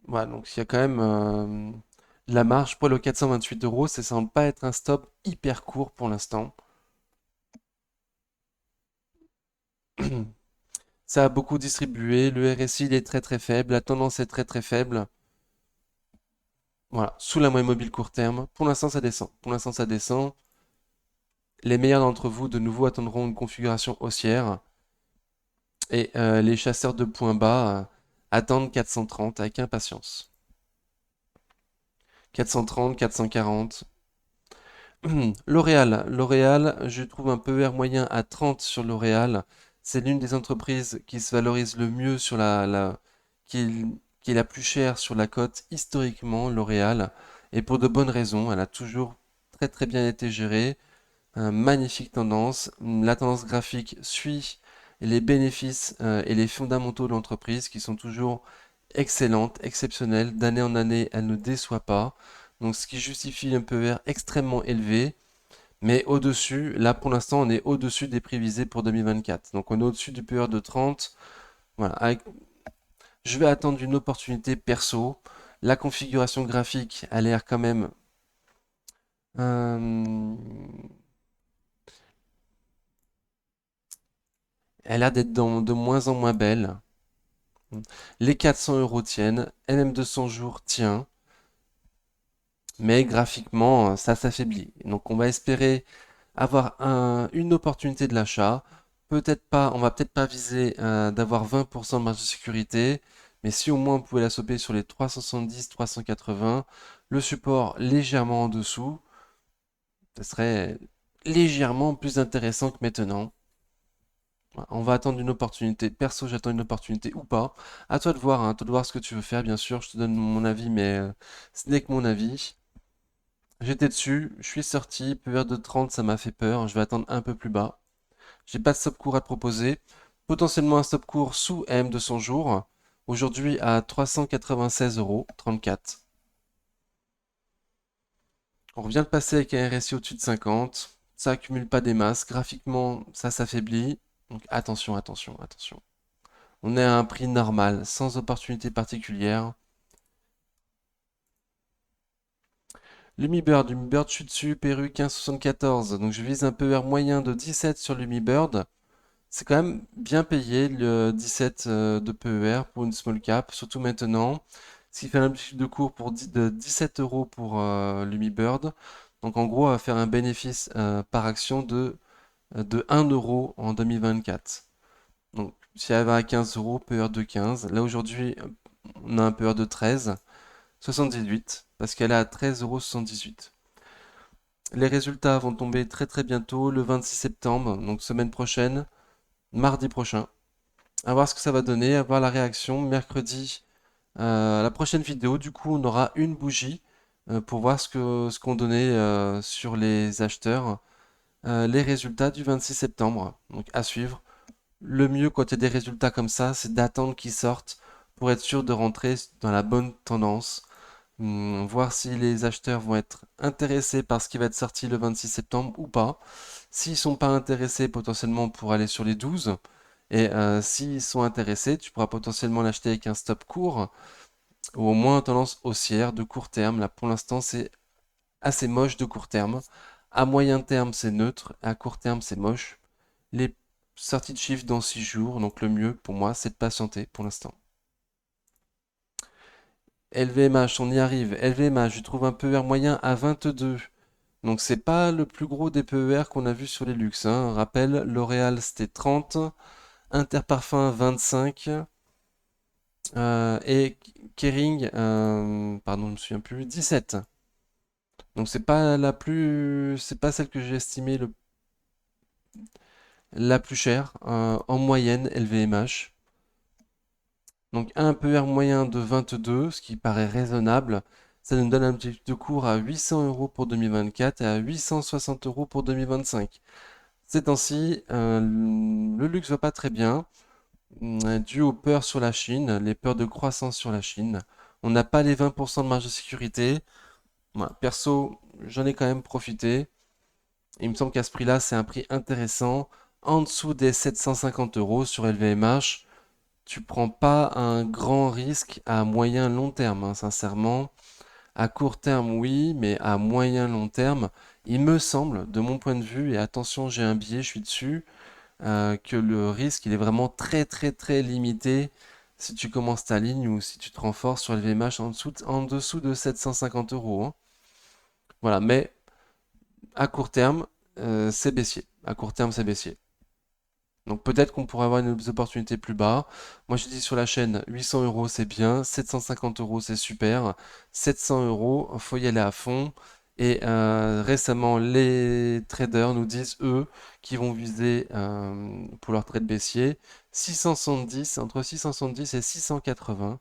Voilà, donc il y a quand même de la marge pour le 428 euros. Ça semble pas être un stop hyper court pour l'instant. Ça a beaucoup distribué. Le RSI il est très très faible. La tendance est très très faible. Voilà, sous la moyenne mobile court terme. Pour l'instant, ça descend. Pour l'instant, ça descend. Les meilleurs d'entre vous, de nouveau, attendront une configuration haussière. Et les chasseurs de points bas attendent 430 avec impatience. 430, 440. L'Oréal, je trouve un PER moyen à 30 sur L'Oréal. C'est l'une des entreprises qui se valorise le mieux sur qui est, qui est la plus chère sur la cote historiquement, L'Oréal. Et pour de bonnes raisons. Elle a toujours très très bien été gérée. Magnifique tendance. La tendance graphique suit les bénéfices et les fondamentaux de l'entreprise qui sont toujours excellentes, exceptionnelles. D'année en année, elle ne déçoit pas. Donc ce qui justifie un PER extrêmement élevé. Mais au-dessus, là pour l'instant, on est au-dessus des prix visés pour 2024. Donc on est au-dessus du PER de 30. Voilà. Je vais attendre une opportunité perso. La configuration graphique a l'air quand même euh, elle a l'air d'être de moins en moins belle. Les 400 euros tiennent, LM200 jours tient, mais graphiquement, ça s'affaiblit. Donc on va espérer avoir une opportunité de l'achat. Peut-être pas, on va peut-être pas viser d'avoir 20% de marge de sécurité, mais si au moins on pouvait la choper sur les 370, 380, le support légèrement en dessous, ça serait légèrement plus intéressant que maintenant. Voilà, on va attendre une opportunité. Perso, j'attends une opportunité ou pas. À toi de voir, hein, à toi de voir ce que tu veux faire, bien sûr. Je te donne mon avis, mais ce n'est que mon avis. J'étais dessus, je suis sorti. PER de 30, ça m'a fait peur. Je vais attendre un peu plus bas. J'ai pas de stop court à te proposer. Potentiellement un stop court sous M de 100 jours. Aujourd'hui à 396 euros 34. On vient de passer avec un RSI au-dessus de 50. Ça accumule pas des masses. Graphiquement, ça s'affaiblit. Donc attention, attention, attention. On est à un prix normal, sans opportunité particulière. Lumibird, je suis dessus, Perru 15,74. Donc je vise un PER moyen de 17 sur Lumibird. C'est quand même bien payé le 17 de PER pour une small cap, surtout maintenant. Ce qui fait un objectif de cours de 17 euros pour Lumibird. Donc en gros, on va faire un bénéfice par action de 1 euro en 2024. Donc si elle va à 15 euros, PER de 15. Là aujourd'hui, on a un PER de 13. 78, parce qu'elle est à 13,78 €. Les résultats vont tomber très très bientôt, le 26 septembre, donc semaine prochaine, mardi prochain. À voir ce que ça va donner, à voir la réaction. Mercredi, la prochaine vidéo, du coup, on aura une bougie pour voir ce qu'on donnait sur les acheteurs. les résultats du 26 septembre. Donc à suivre. Le mieux quand il y a des résultats comme ça, c'est d'attendre qu'ils sortent pour être sûr de rentrer dans la bonne tendance. Voir si les acheteurs vont être intéressés par ce qui va être sorti le 26 septembre ou pas. S'ils sont pas intéressés, potentiellement pour aller sur les 12. Et s'ils sont intéressés, tu pourras potentiellement l'acheter avec un stop court ou au moins tendance haussière de court terme. Là, pour l'instant, c'est assez moche de court terme. À moyen terme, c'est neutre. À court terme, c'est moche. Les sorties de chiffres dans 6 jours, donc le mieux pour moi, c'est de patienter pour l'instant. LVMH, on y arrive. LVMH, je trouve un PER moyen à 22. Donc c'est pas le plus gros des PER qu'on a vu sur les luxes, hein. Rappel, L'Oréal c'était 30, Interparfum 25, et Kering, pardon, je me souviens plus, 17. Donc c'est pas celle que j'ai estimée la plus chère, en moyenne LVMH. Donc un PER moyen de 22, ce qui paraît raisonnable. Ça nous donne un objectif de cours à 800 euros pour 2024 et à 860 euros pour 2025. Ces temps-ci, le luxe va pas très bien, dû aux peurs sur la Chine, les peurs de croissance sur la Chine. On n'a pas les 20% de marge de sécurité. Moi, perso, j'en ai quand même profité. Il me semble qu'à ce prix-là, c'est un prix intéressant. En dessous des 750 euros sur LVMH, tu prends pas un grand risque à moyen long terme, hein, sincèrement. À court terme, oui, mais à moyen long terme, il me semble, de mon point de vue, et attention, j'ai un biais, je suis dessus, que le risque, il est vraiment très très très limité si tu commences ta ligne ou si tu te renforces sur LVMH en dessous de 750 euros, hein. Voilà, mais à court terme, c'est baissier. À court terme, c'est baissier. Donc peut-être qu'on pourrait avoir des opportunités plus bas. Moi je dis sur la chaîne 800 euros c'est bien, 750 euros c'est super, 700 euros faut y aller à fond. Et récemment les traders nous disent eux qui vont viser pour leur trade baissier 670, entre 670 et 680.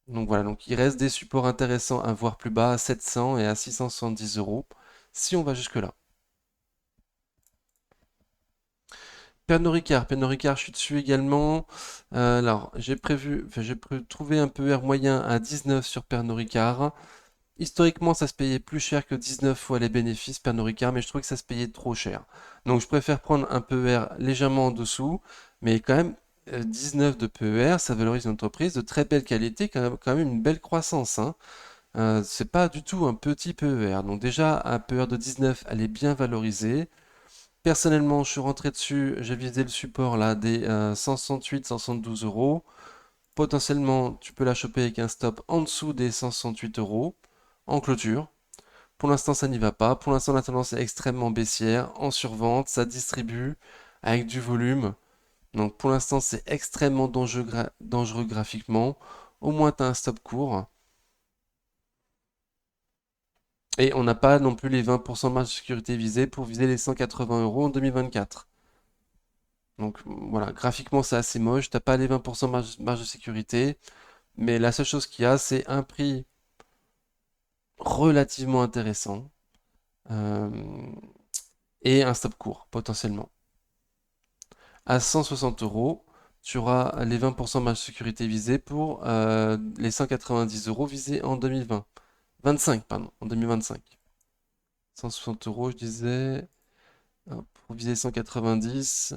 Donc voilà, donc il reste des supports intéressants à voir plus bas à 700 et à 670 euros si on va jusque là. Pernod Ricard, je suis dessus également. Alors, trouvé un peu R moyen à 19 sur Pernod Ricard. Historiquement, ça se payait plus cher que 19 fois les bénéfices Pernod Ricard, mais je trouvais que ça se payait trop cher. Donc, je préfère prendre un PER légèrement en dessous, mais quand même 19 de PER, ça valorise une entreprise de très belle qualité, quand même une belle croissance, hein. C'est pas du tout un petit PER. Donc déjà, un PER de 19, elle est bien valorisée. Personnellement, je suis rentré dessus, j'ai visé le support là des 168, 172 euros. Potentiellement, tu peux la choper avec un stop en dessous des 168 euros en clôture. Pour l'instant, ça n'y va pas. Pour l'instant, la tendance est extrêmement baissière, en survente, ça distribue avec du volume. Donc pour l'instant, c'est extrêmement dangereux graphiquement. Au moins, tu as un stop court. Et on n'a pas non plus les 20% de marge de sécurité visée pour viser les 180 euros en 2024. Donc voilà, graphiquement c'est assez moche, t'as pas les 20% marge de sécurité, mais la seule chose qu'il y a, c'est un prix relativement intéressant euh, et un stop court potentiellement. À 160 euros, tu auras les 20% marge de sécurité visés pour les 190 euros visés en 2020. 25, pardon, en 2025. 160 euros, je disais, hop, pour viser 190.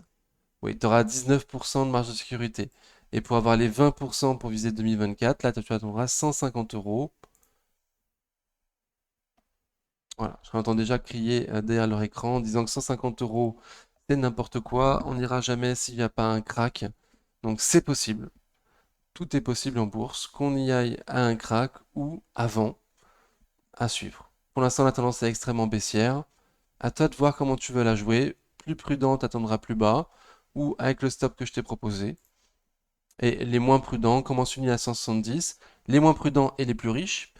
Oui, tu auras 19% de marge de sécurité. Et pour avoir les 20% pour viser 2024, là, tu attendras 150 euros. Voilà, je entends déjà crier derrière leur écran en disant que 150 euros, c'est n'importe quoi. On n'ira jamais s'il n'y a pas un crack. Donc c'est possible. Tout est possible en bourse. Qu'on y aille à un crack ou avant, à suivre. Pour l'instant, la tendance est extrêmement baissière. À toi de voir comment tu veux la jouer. Plus prudent, t'attendras plus bas. Ou avec le stop que je t'ai proposé. Et les moins prudents commencent unis à 170. Les moins prudents et les plus riches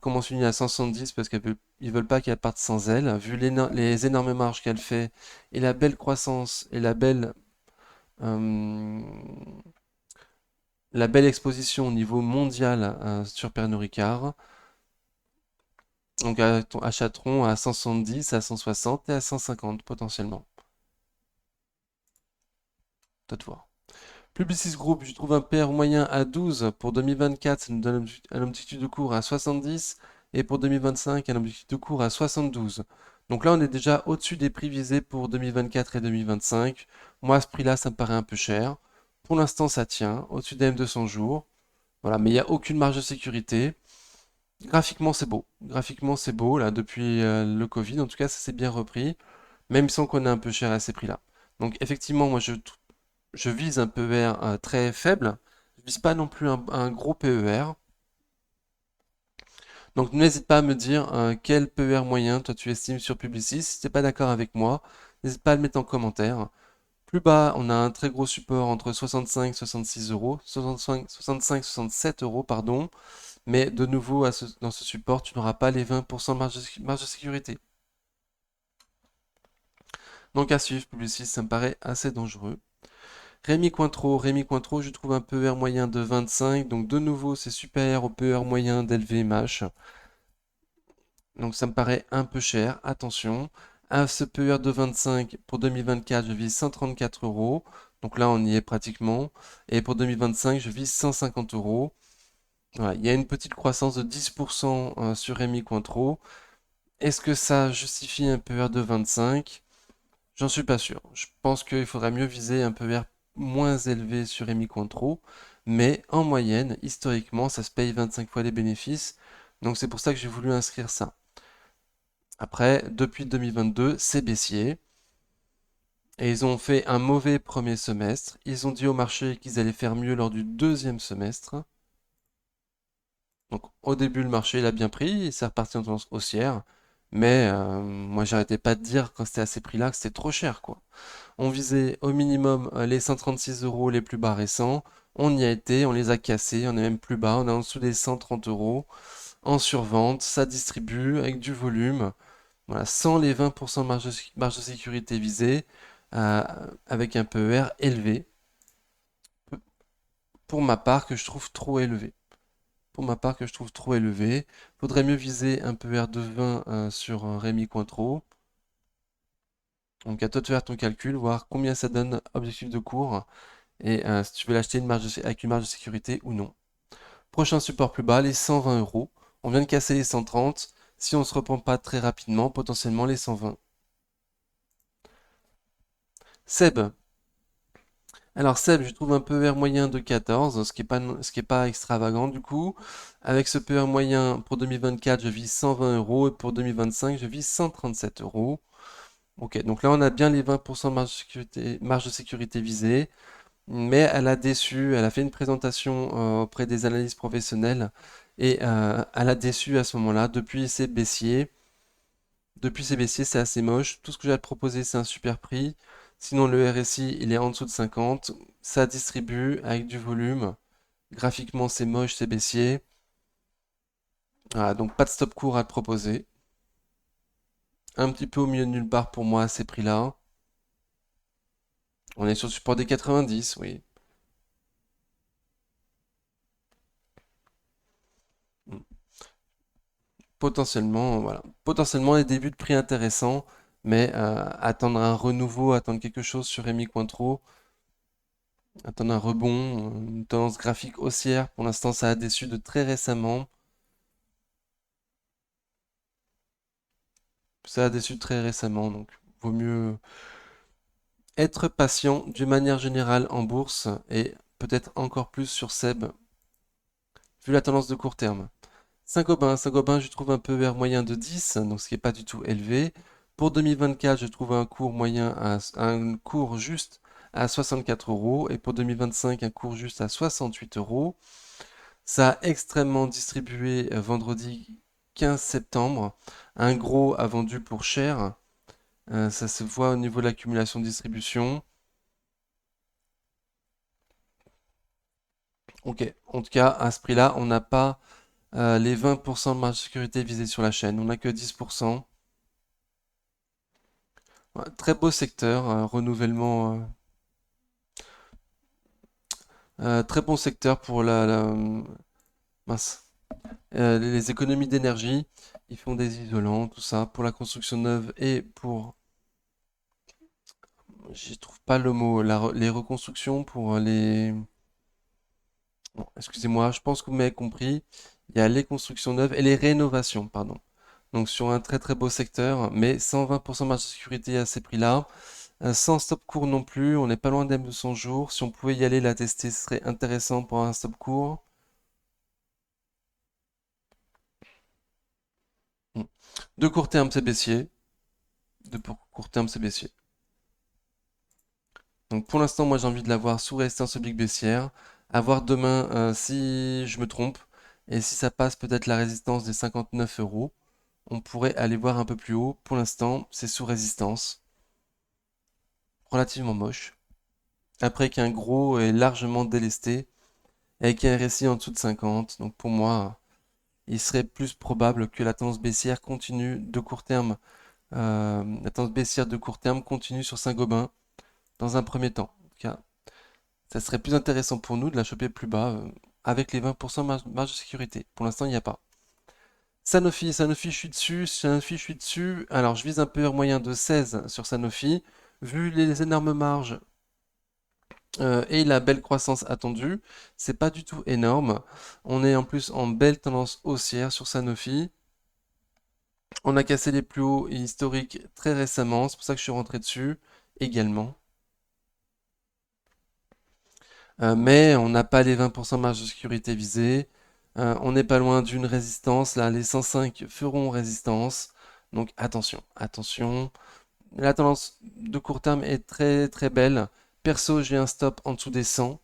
commencent unis à 170 parce qu'ils veulent pas qu'elle parte sans elle. Vu les énormes marges qu'elle fait et la belle croissance et euh, la belle exposition au niveau mondial sur Pernod Ricard, Donc achèteront à 170, à 160 et à 150 potentiellement. Toi de voir. Publicis Group, je trouve un PR moyen à 12 pour 2024, ça nous donne un objectif de cours à 70 et pour 2025 un objectif de cours à 72. Donc là on est déjà au-dessus des prix visés pour 2024 et 2025. Moi à ce prix-là ça me paraît un peu cher. Pour l'instant ça tient, au-dessus des M200 jours. Voilà, mais il n'y a aucune marge de sécurité. Graphiquement c'est beau. Graphiquement c'est beau là depuis le Covid. En tout cas ça s'est bien repris. Même sans qu'on est un peu cher à ces prix-là. Donc effectivement moi je vise un PER très faible. Je vise pas non plus un gros PER. Donc n'hésite pas à me dire quel PER moyen toi tu estimes sur Publicis. Si t'es pas d'accord avec moi, n'hésite pas à le mettre en commentaire. Plus bas, on a un très gros support entre 65 et 66 euros, 65 67 euros, pardon. Mais de nouveau, dans ce support, tu n'auras pas les 20% de marge de sécurité. Donc à suivre, Publicis, ça me paraît assez dangereux. Rémi Cointreau, je trouve un PER moyen de 25, donc de nouveau c'est supérieur au PER moyen d'LVMH, donc ça me paraît un peu cher, attention. À ce PER de 25, pour 2024 je vise 134 euros, donc là on y est pratiquement, et pour 2025 je vise 150 euros. Voilà, il y a une petite croissance de 10% sur Rémi Cointreau. Est-ce que ça justifie un PER de 25? J'en suis pas sûr. Je pense qu'il faudrait mieux viser un PER moins élevé sur Rémi Cointreau, mais en moyenne, historiquement, ça se paye 25 fois les bénéfices, donc c'est pour ça que j'ai voulu inscrire ça. Après, depuis 2022, c'est baissier, et ils ont fait un mauvais premier semestre. Ils ont dit au marché qu'ils allaient faire mieux lors du deuxième semestre. Donc au début, le marché il a bien pris, c'est reparti en tendance haussière, mais moi j'arrêtais pas de dire quand c'était à ces prix-là que c'était trop cher, quoi. On visait au minimum les 136 euros les plus bas récents. On y a été, on les a cassés, on est même plus bas, on est en dessous des 130 euros. En survente, ça distribue avec du volume, voilà, sans les 20% de marge de sécurité visée, euh, avec un PER élevé, pour ma part que je trouve trop élevé. Pour ma part que je trouve trop élevé. Faudrait mieux viser un PER de 20 sur Rémi Cointreau. Donc à toi de faire ton calcul, voir combien ça donne objectif de cours et si tu veux l'acheter avec une marge de sécurité ou non. Prochain support plus bas, les 120 euros. On vient de casser les 130. Si on ne se reprend pas très rapidement, potentiellement les 120. Seb. Alors Seb, je trouve un PER moyen de 14, ce qui est pas extravagant du coup. Avec ce PER moyen pour 2024, je vise 120 euros et pour 2025, je vise 137 euros. Ok, donc là on a bien les 20% de marge de sécurité visée. Mais elle a déçu, elle a fait une présentation auprès des analystes professionnels et elle a déçu à ce moment-là. Depuis ses baissiers, c'est assez moche. Tout ce que j'ai à te proposer, c'est un super prix. Sinon, le RSI, il est en dessous de 50. Ça distribue avec du volume. Graphiquement, c'est moche, c'est baissier. Voilà, donc pas de stop court à te proposer. Un petit peu au milieu de nulle part pour moi à ces prix-là. On est sur le support des 90, oui. Potentiellement, voilà. Potentiellement des débuts de prix intéressants, mais attendre un renouveau, attendre quelque chose sur Rémi Cointreau, attendre un rebond, une tendance graphique haussière. Pour l'instant, ça a déçu de très récemment. Ça a déçu très récemment, donc vaut mieux être patient d'une manière générale en bourse et peut-être encore plus sur SEB, vu la tendance de court terme. Saint-Gobain, je trouve un peu vers moyen de 10, donc ce qui n'est pas du tout élevé. Pour 2024, je trouve un cours juste à 64 euros et pour 2025, un cours juste à 68 euros. Ça a extrêmement distribué vendredi 15 septembre. Un gros a vendu pour cher. Ça se voit au niveau de l'accumulation de distribution. Ok, en tout cas, à ce prix-là, on n'a pas les 20% de marge de sécurité visés sur la chaîne. On n'a que 10%. Ouais, très beau secteur, renouvellement, très bon secteur pour mince, les économies d'énergie. Ils font des isolants, tout ça, pour la construction neuve et pour... Je trouve pas le mot, les reconstructions pour les... Bon, excusez-moi, je pense que vous m'avez compris. Il y a les constructions neuves et les rénovations, pardon. Donc sur un très très beau secteur, mais 120% de marge de sécurité à ces prix-là. Sans stop court non plus, on n'est pas loin des 200 jours. Si on pouvait y aller la tester, ce serait intéressant pour un stop court. Hmm. De court terme, c'est baissier. Court terme, c'est baissier. Donc pour l'instant, moi j'ai envie de l'avoir sous résistance oblique baissière. À voir demain si je me trompe. Et si ça passe peut-être la résistance des 59 euros, on pourrait aller voir un peu plus haut. Pour l'instant, c'est sous résistance. Relativement moche. Après qu'un gros est largement délesté. Avec un RSI en dessous de 50. Donc pour moi, il serait plus probable que la tendance baissière continue de court terme. La tendance baissière de court terme continue sur Saint-Gobain dans un premier temps. En tout cas, ça serait plus intéressant pour nous de la choper plus bas avec les 20% marge de sécurité. Pour l'instant, il n'y a pas. Sanofi, je suis dessus. Sanofi, je suis dessus. Alors, je vise un PR moyen de 16 sur Sanofi. Vu les énormes marges et la belle croissance attendue, c'est pas du tout énorme. On est en plus en belle tendance haussière sur Sanofi. On a cassé les plus hauts historiques très récemment, c'est pour ça que je suis rentré dessus également. Mais on n'a pas les 20% marge de sécurité visée. On n'est pas loin d'une résistance. Là, les 105 feront résistance. Donc attention, attention. La tendance de court terme est très très belle. Perso, j'ai un stop en dessous des 100.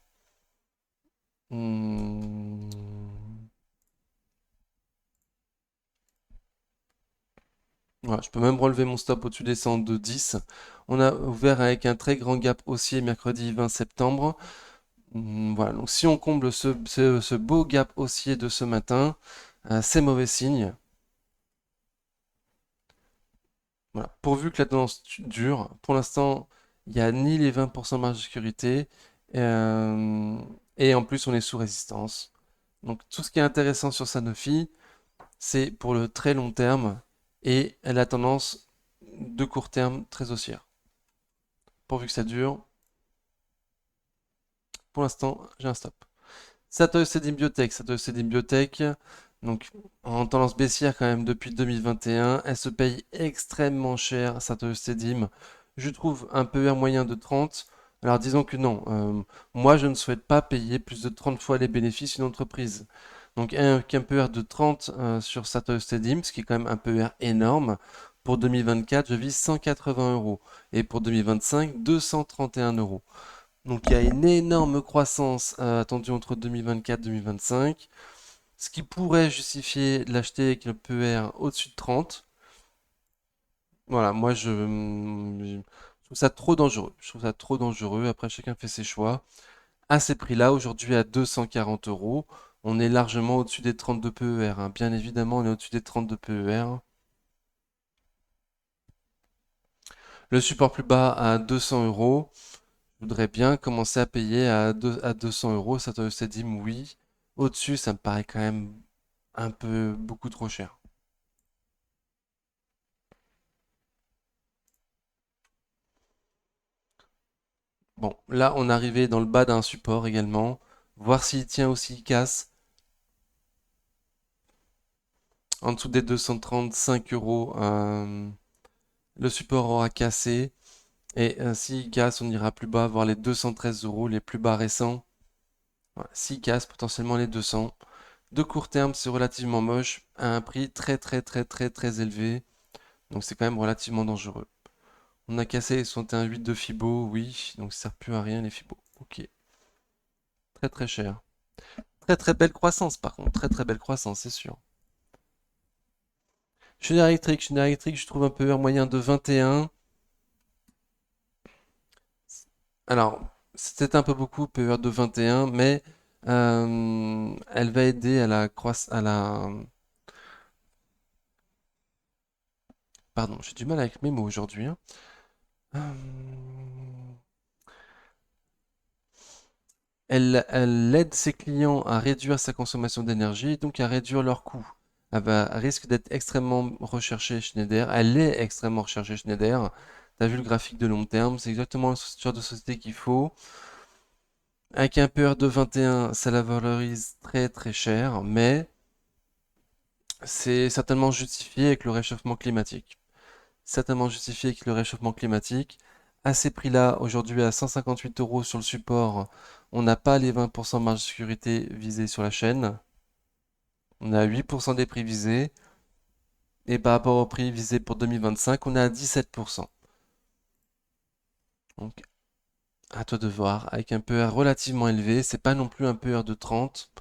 Hmm. Voilà, je peux même relever mon stop au-dessus des 100 de 10. On a ouvert avec un très grand gap haussier mercredi 20 septembre. Voilà, donc si on comble ce beau gap haussier de ce matin, c'est mauvais signe. Voilà. Pourvu que la tendance dure, pour l'instant, il n'y a ni les 20% de marge de sécurité, euh, et en plus on est sous résistance. Donc tout ce qui est intéressant sur Sanofi, c'est pour le très long terme et la tendance de court terme très haussière. Pourvu que ça dure, pour l'instant, j'ai un stop. Satoshi Sedin Biotech, Satoshi Sedin Biotech, donc en tendance baissière quand même depuis 2021, elle se paye extrêmement cher, Satoshi Sedin. Je trouve un PER moyen de 30. Alors disons que non, moi je ne souhaite pas payer plus de 30 fois les bénéfices d'une entreprise. Donc qu'un PER de 30 sur Satoshi Sedin, ce qui est quand même un PER énorme. Pour 2024, je vise 180 euros. Et pour 2025, 231 euros. Donc il y a une énorme croissance attendue entre 2024 et 2025, ce qui pourrait justifier de l'acheter avec le PER au-dessus de 30. Voilà, moi je trouve ça trop dangereux. Je trouve ça trop dangereux. Après, chacun fait ses choix. À ces prix-là, aujourd'hui à 240 euros, on est largement au-dessus des 32 PER, hein. Bien évidemment, on est au-dessus des 32 PER. Le support plus bas à 200 euros. Je voudrais bien commencer à payer à 200 euros. Ça te s'est dit oui. Au-dessus, ça me paraît quand même un peu beaucoup trop cher. Bon, là, on est arrivé dans le bas d'un support également. Voir s'il tient ou s'il casse. En dessous des 235 euros, le support aura cassé. Et s'il casse, on ira plus bas, voir les 213 euros les plus bas récents. Voilà, s'il casse, potentiellement les 200. De court terme, c'est relativement moche, à un prix très très très très très élevé. Donc c'est quand même relativement dangereux. On a cassé les 61,8 de Fibo, oui, donc ça sert plus à rien les Fibo. Ok, très très cher. Très très belle croissance par contre, très très belle croissance, c'est sûr. Schneider Electric, je trouve un peu moyen de 21. Alors, c'était un peu beaucoup, PER de 21, mais elle va aider à la croissance, à la... Pardon, j'ai du mal avec mes mots aujourd'hui, hein. Hum, elle aide ses clients à réduire sa consommation d'énergie, donc à réduire leurs coûts. Elle risque d'être extrêmement recherchée Schneider. Elle est extrêmement recherchée Schneider. T'as vu le graphique de long terme, c'est exactement le genre de société qu'il faut. Avec un PER de 21, ça la valorise très très cher, mais c'est certainement justifié avec le réchauffement climatique. Certainement justifié avec le réchauffement climatique. À ces prix-là, aujourd'hui à 158 euros sur le support, on n'a pas les 20% de marge de sécurité visés sur la chaîne. On a 8% des prix visés. Et par rapport au prix visé pour 2025, on est à 17%. Donc, à toi de voir. Avec un PER relativement élevé, c'est pas non plus un PER de 30.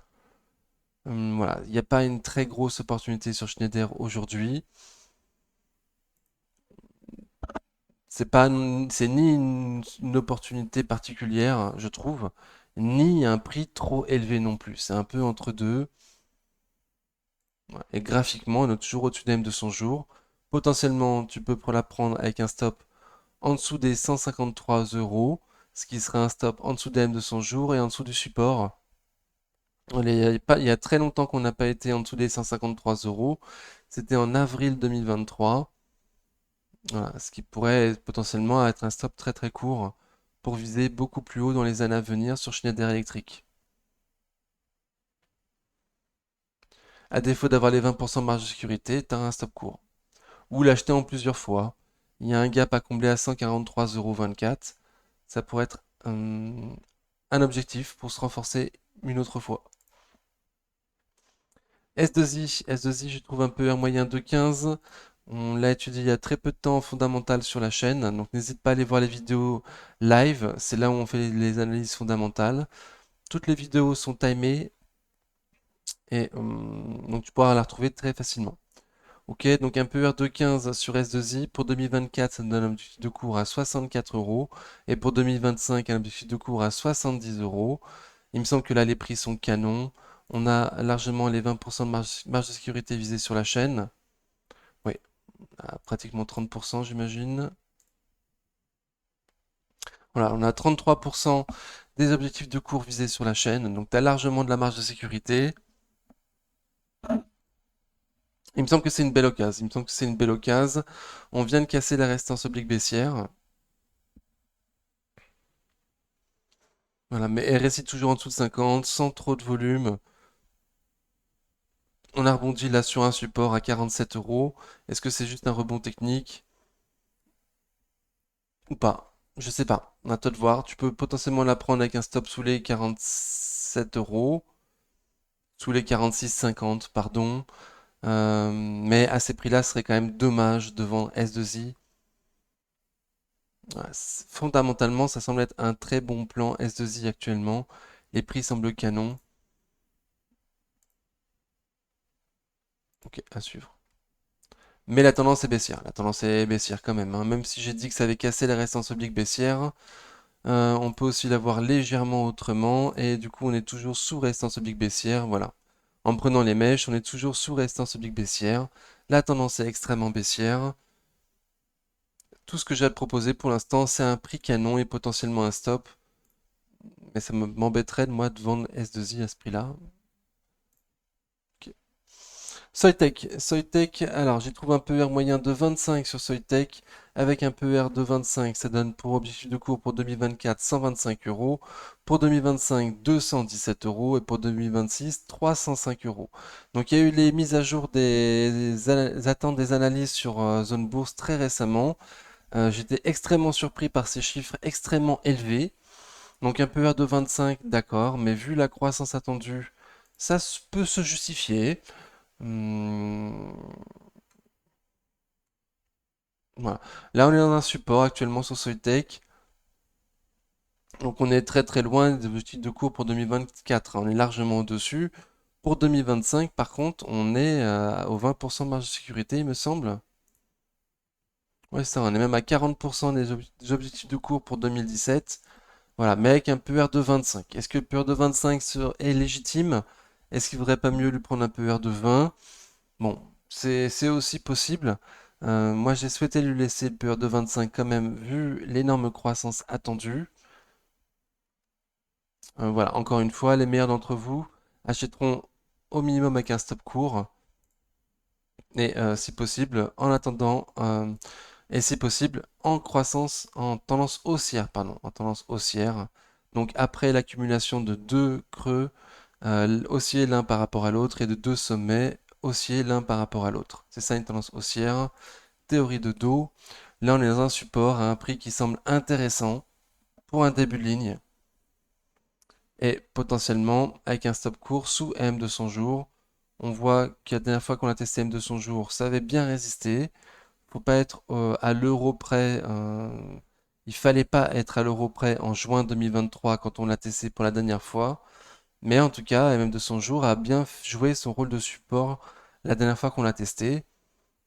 Voilà, il n'y a pas une très grosse opportunité sur Schneider aujourd'hui. C'est ni une opportunité particulière, je trouve, ni un prix trop élevé non plus. C'est un peu entre deux. Voilà. Et graphiquement, on est toujours au-dessus de de son jour. Potentiellement, tu peux la prendre avec un stop en dessous des 153 euros, ce qui serait un stop en dessous des M de 100 jours et en dessous du support. Il y a très longtemps qu'on n'a pas été en dessous des 153 euros. C'était en avril 2023. Voilà, ce qui pourrait potentiellement être un stop très très court pour viser beaucoup plus haut dans les années à venir sur Schneider Electric. À défaut d'avoir les 20% de marge de sécurité, tu as un stop court. Ou l'acheter en plusieurs fois. Il y a un gap à combler à 143,24 €. Ça pourrait être un objectif pour se renforcer une autre fois. S2I, je trouve un peu un moyen de 15. On l'a étudié il y a très peu de temps en fondamental sur la chaîne, donc n'hésite pas à aller voir les vidéos live, c'est là où on fait les analyses fondamentales. Toutes les vidéos sont timées et donc tu pourras la retrouver très facilement. Ok, donc un PER de 15 sur S2I. Pour 2024, ça nous donne un objectif de cours à 64 euros. Et pour 2025, un objectif de cours à 70 euros. Il me semble que là, les prix sont canons. On a largement les 20% de marge de sécurité visée sur la chaîne. Oui, à pratiquement 30%, j'imagine. Voilà, on a 33% des objectifs de cours visés sur la chaîne. Donc, tu as largement de la marge de sécurité. Il me semble que c'est une belle occasion. Il me semble que c'est une belle occasion. On vient de casser la résistance oblique baissière. Voilà, mais RSI toujours en dessous de 50, sans trop de volume. On a rebondi là sur un support à 47 euros. Est-ce que c'est juste un rebond technique ou pas? Je sais pas. À toi de voir. Tu peux potentiellement la prendre avec un stop sous les 47 euros. Sous les 46,50, pardon. Mais à ces prix-là, ce serait quand même dommage devant S2I. Ouais, fondamentalement, ça semble être un très bon plan S2I actuellement. Les prix semblent canon. Ok, à suivre. Mais la tendance est baissière. La tendance est baissière quand même, hein. Même si j'ai dit que ça avait cassé la résistance oblique baissière, on peut aussi la voir légèrement autrement. Et du coup, on est toujours sous résistance oblique baissière. Voilà. En prenant les mèches, on est toujours sous résistance oblique baissière. La tendance est extrêmement baissière. Tout ce que j'ai à te proposer pour l'instant, c'est un prix canon et potentiellement un stop. Mais ça m'embêterait de moi de vendre S2I à ce prix-là. Ok. Soitec, alors j'ai trouvé un PER moyen de 25 sur Soitec, avec un PER de 25, ça donne pour objectif de cours pour 2024 125 euros, pour 2025 217 euros et pour 2026 305 euros. Donc il y a eu les mises à jour des attentes des analyses sur Zone Bourse très récemment. J'étais extrêmement surpris par ces chiffres extrêmement élevés. Donc un PER de 25, d'accord, mais vu la croissance attendue, peut se justifier. Hmm, voilà. Là, on est dans un support actuellement sur Soitec. Donc, on est très très loin des objectifs de cours pour 2024, hein. On est largement au-dessus. Pour 2025, par contre, on est au 20% de marge de sécurité, il me semble. Ouais, ça, on est même à 40% des objectifs de cours pour 2017. Voilà, mais avec un PER de 25. Est-ce que le PER de 25 est légitime? Est-ce qu'il ne vaudrait pas mieux lui prendre un PER de 20? Bon, c'est aussi possible. Moi, j'ai souhaité lui laisser le PER de 25 quand même, vu l'énorme croissance attendue. Voilà, encore une fois, les meilleurs d'entre vous achèteront au minimum avec un stop court. Et si possible, en attendant, et si possible, en croissance, en tendance haussière, pardon, en tendance haussière. Donc après l'accumulation de deux creux, haussiers l'un par rapport à l'autre, et de deux sommets, haussiers l'un par rapport à l'autre. C'est ça une tendance haussière. Théorie de dos. Là, on est dans un support à un prix qui semble intéressant pour un début de ligne. Et potentiellement, avec un stop court sous M200 jours, on voit que la dernière fois qu'on a testé M200 jours, ça avait bien résisté. Faut pas être à l'euro près. Il fallait pas être à l'euro près en juin 2023 quand on l'a testé pour la dernière fois. Mais en tout cas, MM200 jours a bien joué son rôle de support la dernière fois qu'on l'a testé.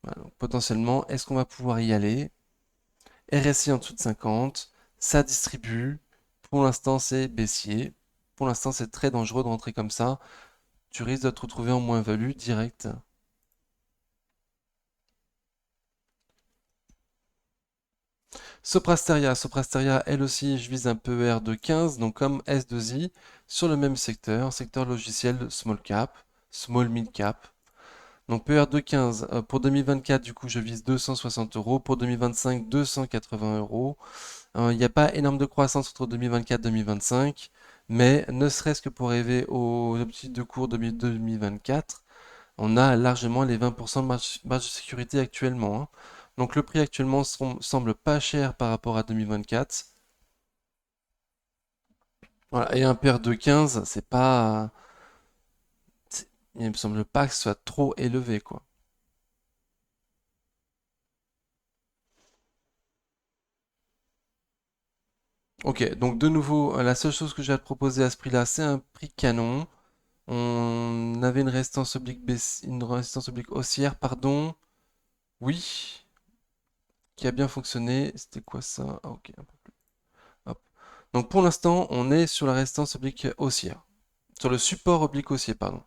Voilà, donc potentiellement, est-ce qu'on va pouvoir y aller? RSI en dessous de 50, ça distribue. Pour l'instant, c'est baissier. Pour l'instant, c'est très dangereux de rentrer comme ça. Tu risques de te retrouver en moins-value direct. Soprasteria, elle aussi, je vise un PER de 15, donc comme S2I, sur le même secteur, secteur logiciel small cap, small mid cap. Donc PER de 15, pour 2024, du coup, je vise 260 euros, pour 2025, 280 euros. Il n'y a pas énorme de croissance entre 2024 et 2025, mais ne serait-ce que pour rêver aux objectifs de cours 2024, on a largement les 20% de marge de sécurité actuellement, hein. Donc le prix actuellement semble pas cher par rapport à 2024. Voilà, et un paire de 15, c'est pas. Il me semble pas que ce soit trop élevé, quoi. Ok, donc de nouveau, la seule chose que j'ai à te proposer à ce prix-là, c'est un prix canon. On avait une résistance oblique haussière, pardon. Oui, qui a bien fonctionné. C'était quoi ça? Ah, ok, un peu plus. Hop. Donc pour l'instant, on est sur la résistance oblique haussière. Sur le support oblique haussier, pardon.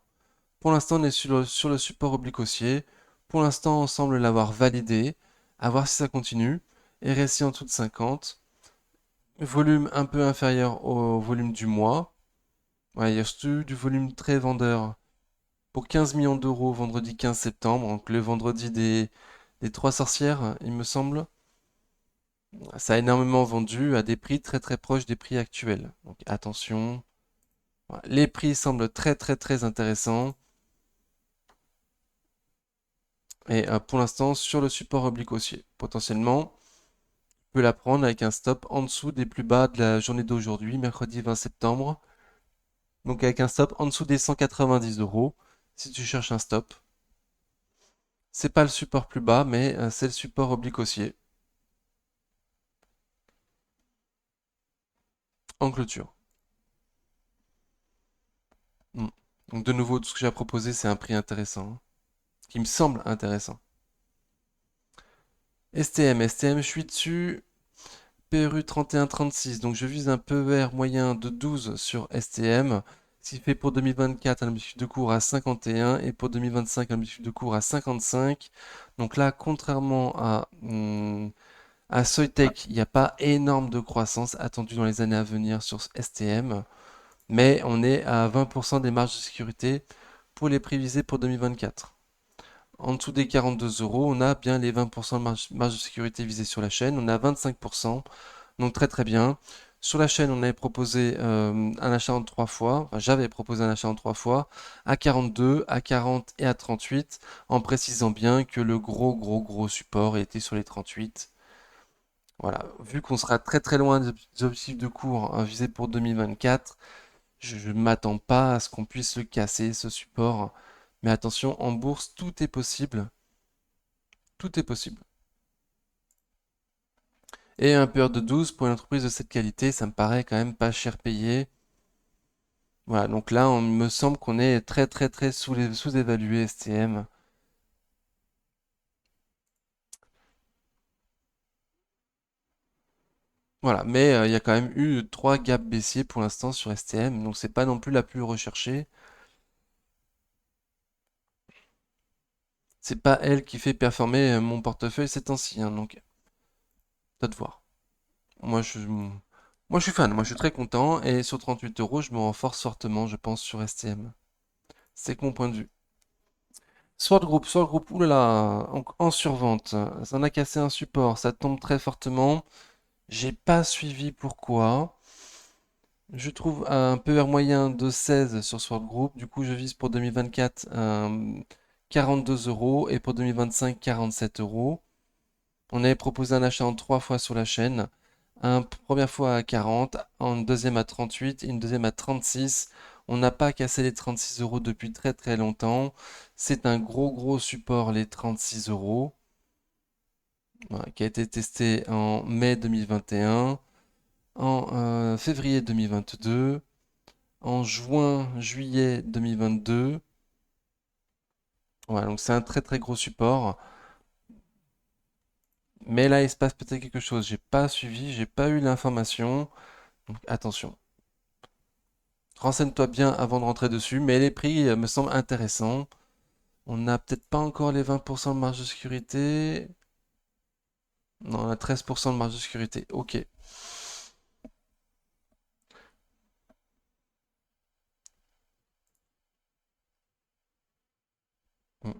Pour l'instant, on est sur le support oblique haussier. Pour l'instant, on semble l'avoir validé. À voir si ça continue. RSI en dessous de 50. Volume un peu inférieur au volume du mois. Ouais, il y a surtout du volume très vendeur pour 15 millions d'euros vendredi 15 septembre. Donc le vendredi des trois sorcières, il me semble. Ça a énormément vendu à des prix très très proches des prix actuels. Donc attention. Voilà. Les prix semblent très très très intéressants. Et pour l'instant, sur le support oblique haussier. Potentiellement, tu peux la prendre avec un stop en dessous des plus bas de la journée d'aujourd'hui, mercredi 20 septembre. Donc avec un stop en dessous des 190 euros, si tu cherches un stop. C'est pas le support plus bas, mais c'est le support oblique haussier en clôture. Mm. Donc de nouveau, tout ce que j'ai à proposer, c'est un prix intéressant, hein, qui me semble intéressant. STM, je suis dessus. PRU 31,36, donc je vise un PER moyen de 12 sur STM, ce qui fait pour 2024 un objectif de cours à 51 et pour 2025 un objectif de cours à 55. Donc là, contrairement à Soitec, il n'y a pas énorme de croissance attendue dans les années à venir sur STM, mais on est à 20% des marges de sécurité pour les prévisés pour 2024. En dessous des 42 euros, on a bien les 20% de marge de sécurité visée sur la chaîne, on a 25%. Donc très très bien. Sur la chaîne, on avait proposé un achat en 3 fois. Enfin, j'avais proposé un achat en 3 fois à 42, à 40 et à 38, en précisant bien que le gros support était sur les 38. Voilà, vu qu'on sera très très loin des objectifs de cours visés pour 2024, je ne m'attends pas à ce qu'on puisse le casser, ce support. Mais attention, en bourse, tout est possible. Tout est possible. Et un peur de 12 pour une entreprise de cette qualité, ça me paraît quand même pas cher payé. Voilà, donc là, on me semble qu'on est très très très sous-évalué STM. Voilà, mais il y a quand même eu trois gaps baissiers pour l'instant sur STM, donc c'est pas non plus la plus recherchée. C'est pas elle qui fait performer mon portefeuille ces temps-ci, hein, donc t'as de voir. Moi je suis fan, moi je suis très content et sur 38 euros, je me renforce fortement, je pense, sur STM. C'est que mon point de vue. Sword Group, oulala, en survente. Ça en a cassé un support, ça tombe très fortement. J'ai pas suivi pourquoi. Je trouve un PER moyen de 16 sur Sword Group. Du coup, je vise pour 2024 42 euros et pour 2025 47 euros. On avait proposé un achat en 3 fois sur la chaîne. Un première fois à 40, une deuxième à 38 et une deuxième à 36. On n'a pas cassé les 36 euros depuis très très longtemps. C'est un gros support, les 36 euros, voilà, qui a été testé en mai 2021, en février 2022, en juin, juillet 2022. Voilà, donc c'est un très très gros support. Mais là, il se passe peut-être quelque chose. J'ai pas suivi, j'ai pas eu l'information. Donc attention. Renseigne-toi bien avant de rentrer dessus, mais les prix me semblent intéressants. On n'a peut-être pas encore les 20% de marge de sécurité. Non, on a 13% de marge de sécurité. Ok. Mm.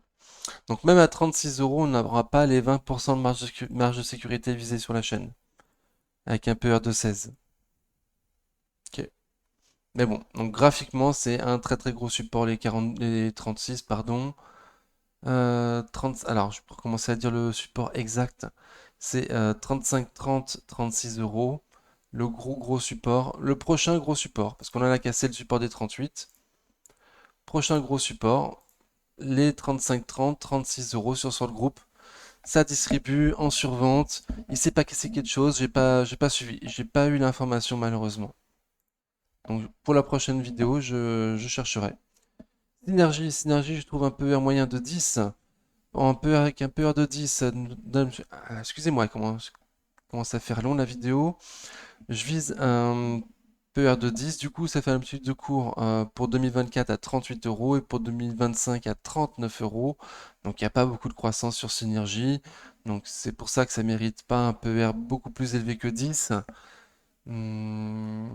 Donc même à 36 euros, on n'aura pas les 20% de marge de sécurité visée sur la chaîne. Avec un PER de 16. Ok. Mais bon, donc graphiquement, c'est un très très gros support, les 36, pardon. 30, alors, je peux commencer à dire le support exact. C'est 35, 30, 36 euros. Le gros support. Le prochain gros support, parce qu'on en a cassé le support des 38. Prochain gros support, les 35, 30, 36 euros sur le groupe. Ça distribue en survente. Il s'est pas cassé quelque chose, j'ai pas suivi. J'ai pas eu l'information malheureusement. Donc pour la prochaine vidéo, je chercherai. Synergie, je trouve un peu un moyen de 10. Avec un PER de 10, excusez-moi, commence à faire long la vidéo. Je vise un PER de 10, du coup ça fait un petit de cours pour 2024 à 38 euros et pour 2025 à 39 euros. Donc il n'y a pas beaucoup de croissance sur Synergie. Donc c'est pour ça que ça mérite pas un PER beaucoup plus élevé que 10. Hmm,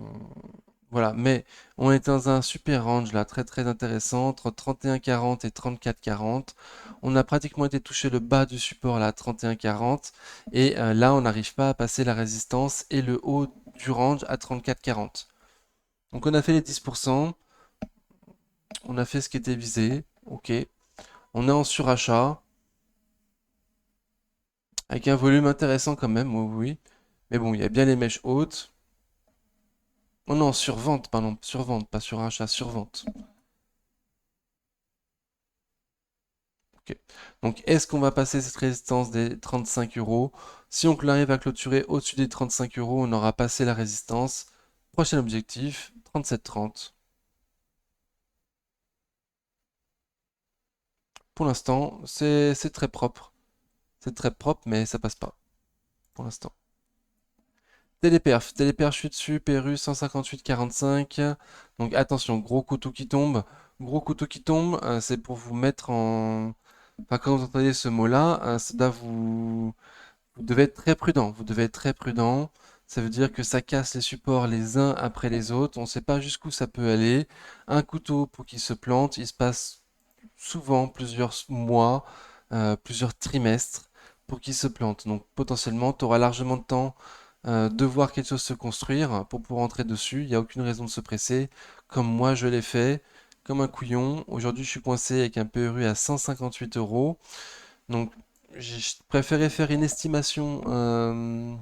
voilà, mais on est dans un super range là, très très intéressant, entre 31,40 et 34,40. On a pratiquement été touché le bas du support là, à 31,40. Et là, on n'arrive pas à passer la résistance et le haut du range à 34,40. Donc on a fait les 10%, on a fait ce qui était visé, ok. On est en surachat, avec un volume intéressant quand même, oui, oui. Mais bon, il y a bien les mèches hautes. On est en survente, pardon, survente, pas surachat, survente. Ok. Donc, est-ce qu'on va passer cette résistance des 35 euros? Si on arrive à clôturer au-dessus des 35 euros, on aura passé la résistance. Prochain objectif, 37,30. Pour l'instant, c'est très propre. C'est très propre, mais ça passe pas. Pour l'instant. Téléperf, je suis dessus. Perru 158,45. Donc attention, gros couteau qui tombe. Gros couteau qui tombe, c'est pour vous mettre en. Enfin, quand vous entendez ce mot-là, ça doit vous devez être très prudent. Vous devez être très prudent. Ça veut dire que ça casse les supports les uns après les autres. On ne sait pas jusqu'où ça peut aller. Un couteau pour qu'il se plante, il se passe souvent plusieurs mois, plusieurs trimestres pour qu'il se plante. Donc potentiellement, tu auras largement de temps de voir quelque chose se construire pour pouvoir entrer dessus. Il n'y a aucune raison de se presser. Comme moi, je l'ai fait, comme un couillon. Aujourd'hui, je suis coincé avec un PRU à 158 euros. Donc, j'ai préféré faire une estimation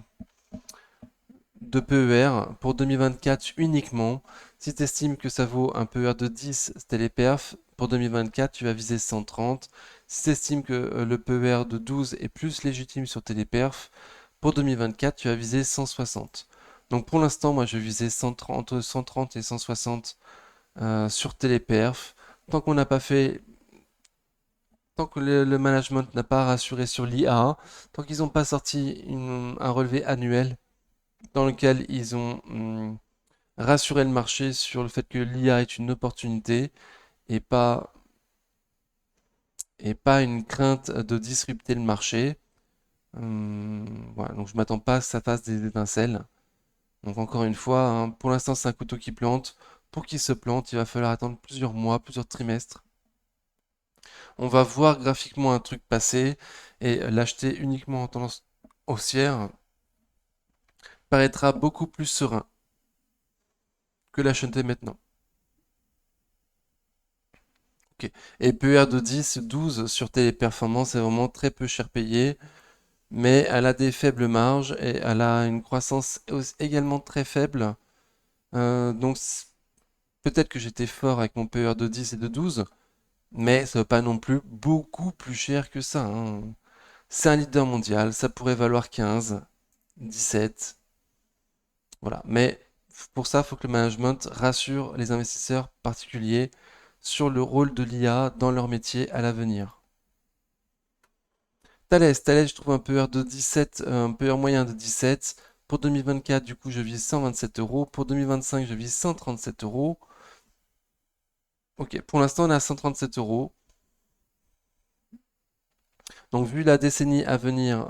de PER pour 2024 uniquement. Si tu estimes que ça vaut un PER de 10, c'était les perfs. Pour 2024, tu vas viser 130. Si tu estimes que le PER de 12 est plus légitime sur téléperf, pour 2024, tu vas viser 160. Donc pour l'instant, moi je visais 130, entre 130 et 160 sur téléperf. Tant qu'on n'a pas fait tant que le management n'a pas rassuré sur l'IA, tant qu'ils n'ont pas sorti un relevé annuel dans lequel ils ont rassuré le marché sur le fait que l'IA est une opportunité et pas, et pas une crainte de disrupter le marché. Voilà, donc je m'attends pas à ce que ça fasse des étincelles. Donc encore une fois, hein, pour l'instant c'est un couteau qui plante. Pour qu'il se plante, il va falloir attendre plusieurs mois, plusieurs trimestres On va voir graphiquement un truc passer et l'acheter uniquement en tendance haussière paraîtra beaucoup plus serein que l'acheter maintenant. Ok. Et PER de 10, 12 sur Téléperformance est vraiment très peu cher payé, mais elle a des faibles marges et elle a une croissance également très faible. Donc peut-être que j'étais fort avec mon PER de 10 et de 12, mais ça ne va pas non plus beaucoup plus cher que ça, hein. C'est un leader mondial, ça pourrait valoir 15, 17. Voilà. Mais pour ça, il faut que le management rassure les investisseurs particuliers sur le rôle de l'IA dans leur métier à l'avenir. Thales, je trouve un PER de 17, un PER moyen de 17. Pour 2024, du coup, je vise 127 euros. Pour 2025, je vise 137 euros. Ok, pour l'instant, on est à 137 euros. Donc, vu la décennie à venir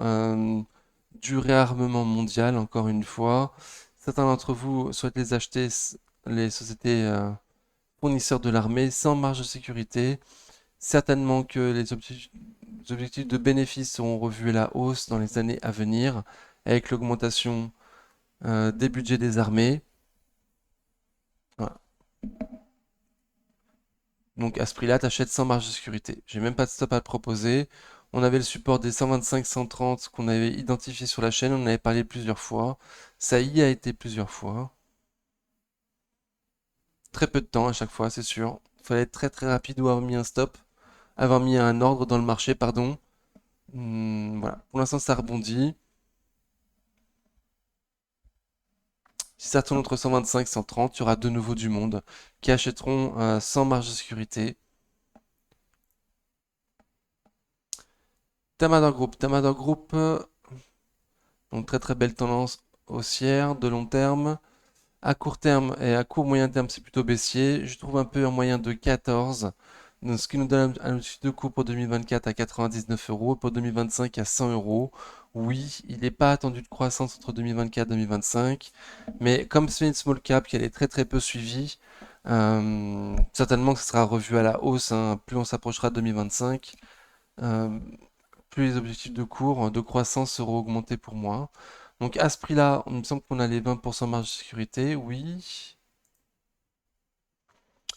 du réarmement mondial, encore une fois, certains d'entre vous souhaitent les acheter, les sociétés fournisseurs de l'armée, sans marge de sécurité. Certainement que les objectifs de bénéfices seront revus à la hausse dans les années à venir, avec l'augmentation des budgets des armées. Voilà. Donc à ce prix-là, tu achètes sans marge de sécurité. J'ai même pas de stop à te proposer. On avait le support des 125-130 qu'on avait identifié sur la chaîne, on en avait parlé plusieurs fois. Ça y a été plusieurs fois. Très peu de temps à chaque fois, c'est sûr. Il fallait être très très rapide ou avoir mis un stop, avoir mis un ordre dans le marché, pardon. Voilà. Pour l'instant, ça rebondit. Si ça tourne entre 125 et 130, il y aura de nouveau du monde qui achèteront sans marge de sécurité. Tamador Group, donc très très belle tendance haussière de long terme. À court terme et à court moyen terme, c'est plutôt baissier. Je trouve un peu un moyen de 14, donc ce qui nous donne un objectif de cours pour 2024 à 99 euros, pour 2025 à 100 euros. Oui, il n'est pas attendu de croissance entre 2024 et 2025, mais comme c'est une small cap qui est très très peu suivie, certainement que ce sera revu à la hausse, hein. Plus on s'approchera de 2025, euh, plus les objectifs de cours, de croissance seront augmentés pour moi. Donc à ce prix-là, il me semble qu'on a les 20% marge de sécurité, oui.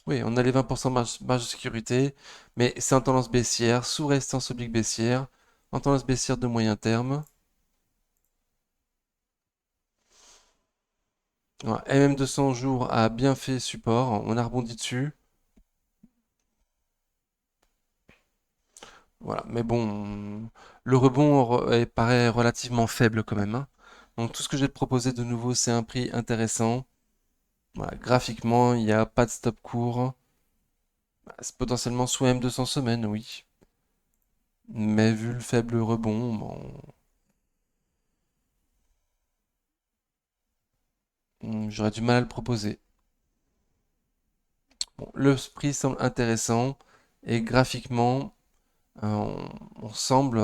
Oui, on a les 20% marge de sécurité, mais c'est en tendance baissière, sous résistance oblique baissière, en tendance baissière de moyen terme. Voilà, MM200 jours a bien fait support, on a rebondi dessus. Voilà, mais bon, le rebond paraît relativement faible quand même, hein. Donc tout ce que je vais te proposer de nouveau, c'est un prix intéressant. Voilà, graphiquement, il n'y a pas de stop court. C'est potentiellement sous M200 semaines, oui. Mais vu le faible rebond, bon, j'aurais du mal à le proposer. Bon, le prix semble intéressant et graphiquement, on semble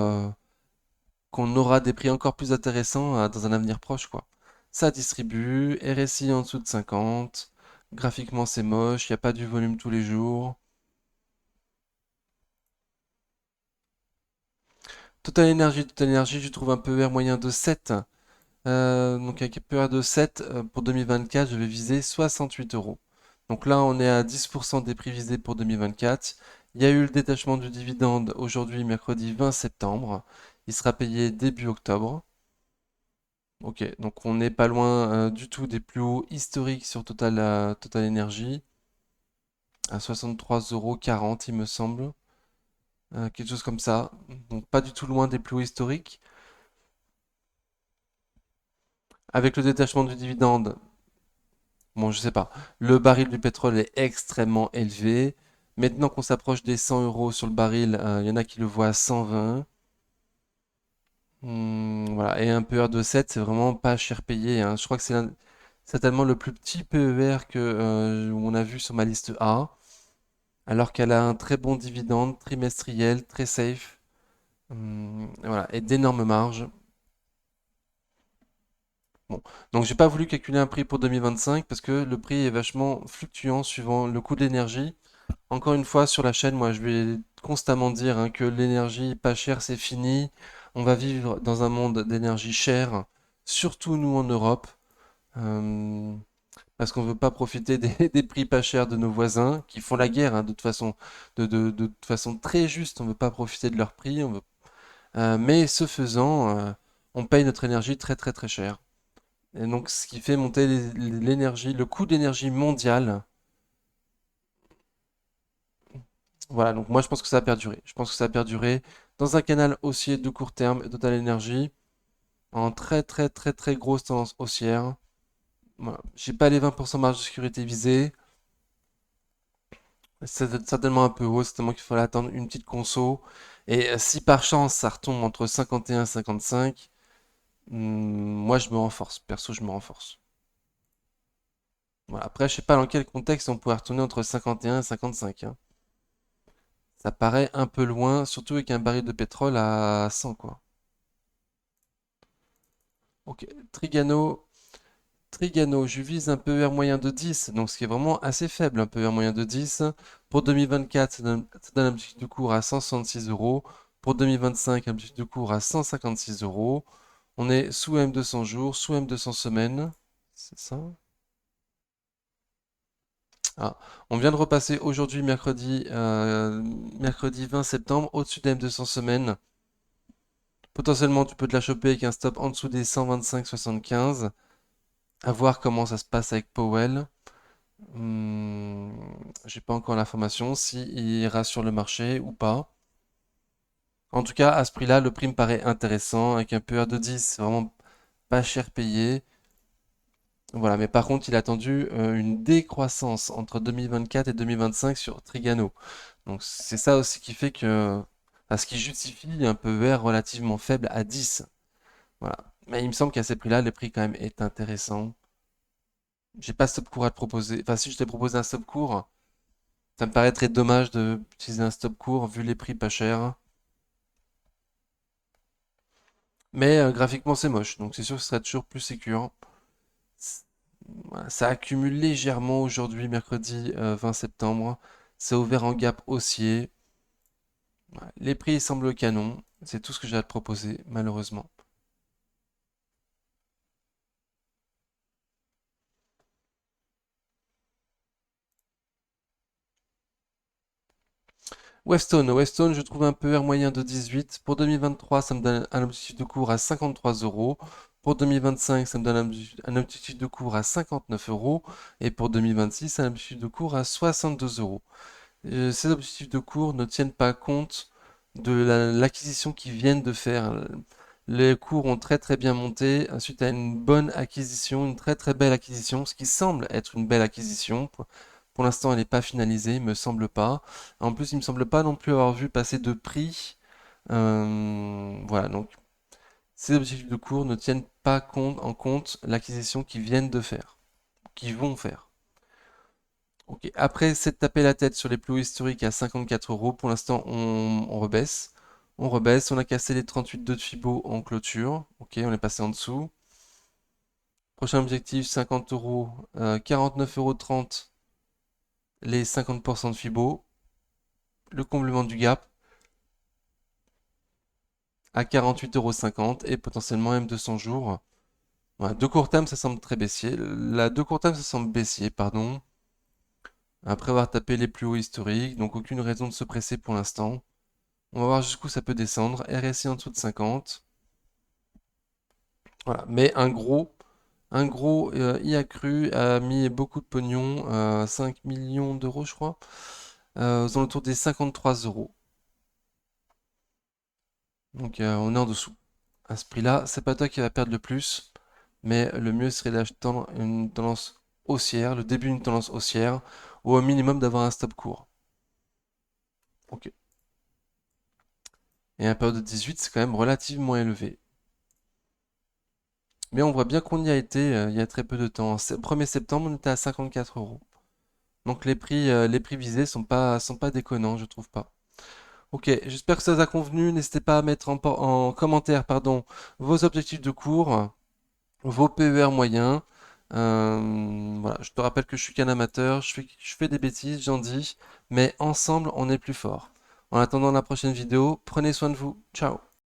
qu'on aura des prix encore plus intéressants dans un avenir proche, quoi. Ça distribue, RSI en dessous de 50, graphiquement c'est moche, il n'y a pas du volume tous les jours. Total Energy, je trouve un PER moyen de 7. Donc avec un PER de 7, pour 2024, je vais viser 68 euros. Donc là, on est à 10% des prix visés pour 2024. Il y a eu le détachement du dividende aujourd'hui, mercredi 20 septembre. Il sera payé début octobre. Ok, donc on n'est pas loin du tout des plus hauts historiques sur Total Energy, à 63,40 € il me semble. Quelque chose comme ça. Donc pas du tout loin des plus hauts historiques. Avec le détachement du dividende, bon, je sais pas. Le baril du pétrole est extrêmement élevé. Maintenant qu'on s'approche des 100 euros sur le baril, il y en a qui le voient à 120. Voilà. Et un PER de 7, c'est vraiment pas cher payé, hein. Je crois que c'est tellement le plus petit PER que on a vu sur ma liste A, alors qu'elle a un très bon dividende trimestriel, très safe. Voilà. Et d'énormes marges. Bon. Donc j'ai pas voulu calculer un prix pour 2025 parce que le prix est vachement fluctuant suivant le coût de l'énergie. Encore une fois, sur la chaîne, moi, je vais constamment dire hein, que l'énergie pas chère, c'est fini. On va vivre dans un monde d'énergie chère, surtout nous en Europe, euh, parce qu'on veut pas profiter des, des prix pas chers de nos voisins qui font la guerre hein, de toute façon, de toute façon très juste. On veut pas profiter de leur prix, mais ce faisant, on paye notre énergie très très très cher. Et donc, ce qui fait monter l'énergie, le coût de l'énergie mondial. Voilà, donc moi je pense que ça va perdurer. Je pense que ça va perdurer dans un canal haussier de court terme, Total Energy, en très très très très grosse tendance haussière. Voilà. J'ai pas les 20% marge de sécurité visée. C'est certainement un peu haut, certainement qu'il fallait attendre une petite conso. Et si par chance ça retombe entre 51 et 55, moi je me renforce. Perso, je me renforce. Voilà. Après, je sais pas dans quel contexte on pourrait retourner entre 51 et 55, hein. Ça paraît un peu loin, surtout avec un baril de pétrole à 100, quoi. Ok, Trigano. Trigano, je vise un PER moyen de 10, donc ce qui est vraiment assez faible, un PER moyen de 10. Pour 2024, ça donne un objectif de cours à 166 euros. Pour 2025, un objectif de cours à 156 euros. On est sous M200 jours, sous M200 semaines. C'est ça? Ah, on vient de repasser aujourd'hui, mercredi 20 septembre, au-dessus des M200 semaines. Potentiellement, tu peux te la choper avec un stop en dessous des 125,75. À voir comment ça se passe avec Powell. Hmm, j'ai pas encore l'information si il ira sur le marché ou pas. En tout cas, à ce prix-là, le prix me paraît intéressant avec un PER de 10, c'est vraiment pas cher payé. Voilà, mais par contre, il a attendu une décroissance entre 2024 et 2025 sur Trigano. Donc c'est ça aussi qui fait que, ce qui justifie un PER relativement faible à 10. Voilà. Mais il me semble qu'à ces prix-là, le prix quand même est intéressant. J'ai pas stop court à te proposer. Enfin, si je t'ai proposé un stop court, ça me paraîtrait dommage d'utiliser un stop court vu les prix pas chers. Mais graphiquement, c'est moche. Donc c'est sûr que ce serait toujours plus sécure. Voilà, ça accumule légèrement aujourd'hui, mercredi 20 septembre. C'est ouvert en gap haussier. Voilà, les prix semblent canon. C'est tout ce que j'ai à te proposer, malheureusement. Weston, je trouve un PER moyen de 18. Pour 2023, ça me donne un objectif de cours à 53 euros. Pour 2025, ça me donne un objectif de cours à 59 euros. Et pour 2026, un objectif de cours à 62 euros. Ces objectifs de cours ne tiennent pas compte de l'acquisition qu'ils viennent de faire. Les cours ont très très bien monté suite à une bonne acquisition, une très très belle acquisition, ce qui semble être une belle acquisition. Pour l'instant, elle n'est pas finalisée, il me semble pas. En plus, il me semble pas non plus avoir vu passer de prix. Voilà, donc ces objectifs de cours ne tiennent pas en compte l'acquisition qu'ils viennent de faire, qu'ils vont faire. Ok, après s'être tapé la tête sur les plus hauts historiques à 54 euros, pour l'instant on rebaisse. On rebaisse, on a cassé les 38,2 de Fibo en clôture. Ok, on est passé en dessous. Prochain objectif 50 euros, 49,30 euros les 50% de Fibo. Le comblement du gap à 48,50 € et potentiellement même 200 jours. Voilà, de court terme, ça semble très baissier. De court terme, ça semble baissier, pardon. Après avoir tapé les plus hauts historiques, donc aucune raison de se presser pour l'instant. On va voir jusqu'où ça peut descendre. RSI en dessous de 50. Voilà. Mais un gros IA cru a mis beaucoup de pognon, 5 millions d'euros, je crois, aux alentours des 53 euros. Donc on est en dessous. À ce prix-là, c'est pas toi qui va perdre le plus, mais le mieux serait d'attendre une tendance haussière, le début d'une tendance haussière, ou au minimum d'avoir un stop court. Ok. Et un période de 18, c'est quand même relativement élevé. Mais on voit bien qu'on y a été il y a très peu de temps. 1er septembre, on était à 54 euros. Donc les prix visés sont pas déconnants, je trouve pas. Ok, j'espère que ça vous a convenu. N'hésitez pas à mettre en commentaire, pardon, vos objectifs de cours, vos PER moyens. Voilà, je te rappelle que je suis qu'un amateur, je fais des bêtises, j'en dis, mais ensemble, on est plus fort. En attendant la prochaine vidéo, prenez soin de vous. Ciao.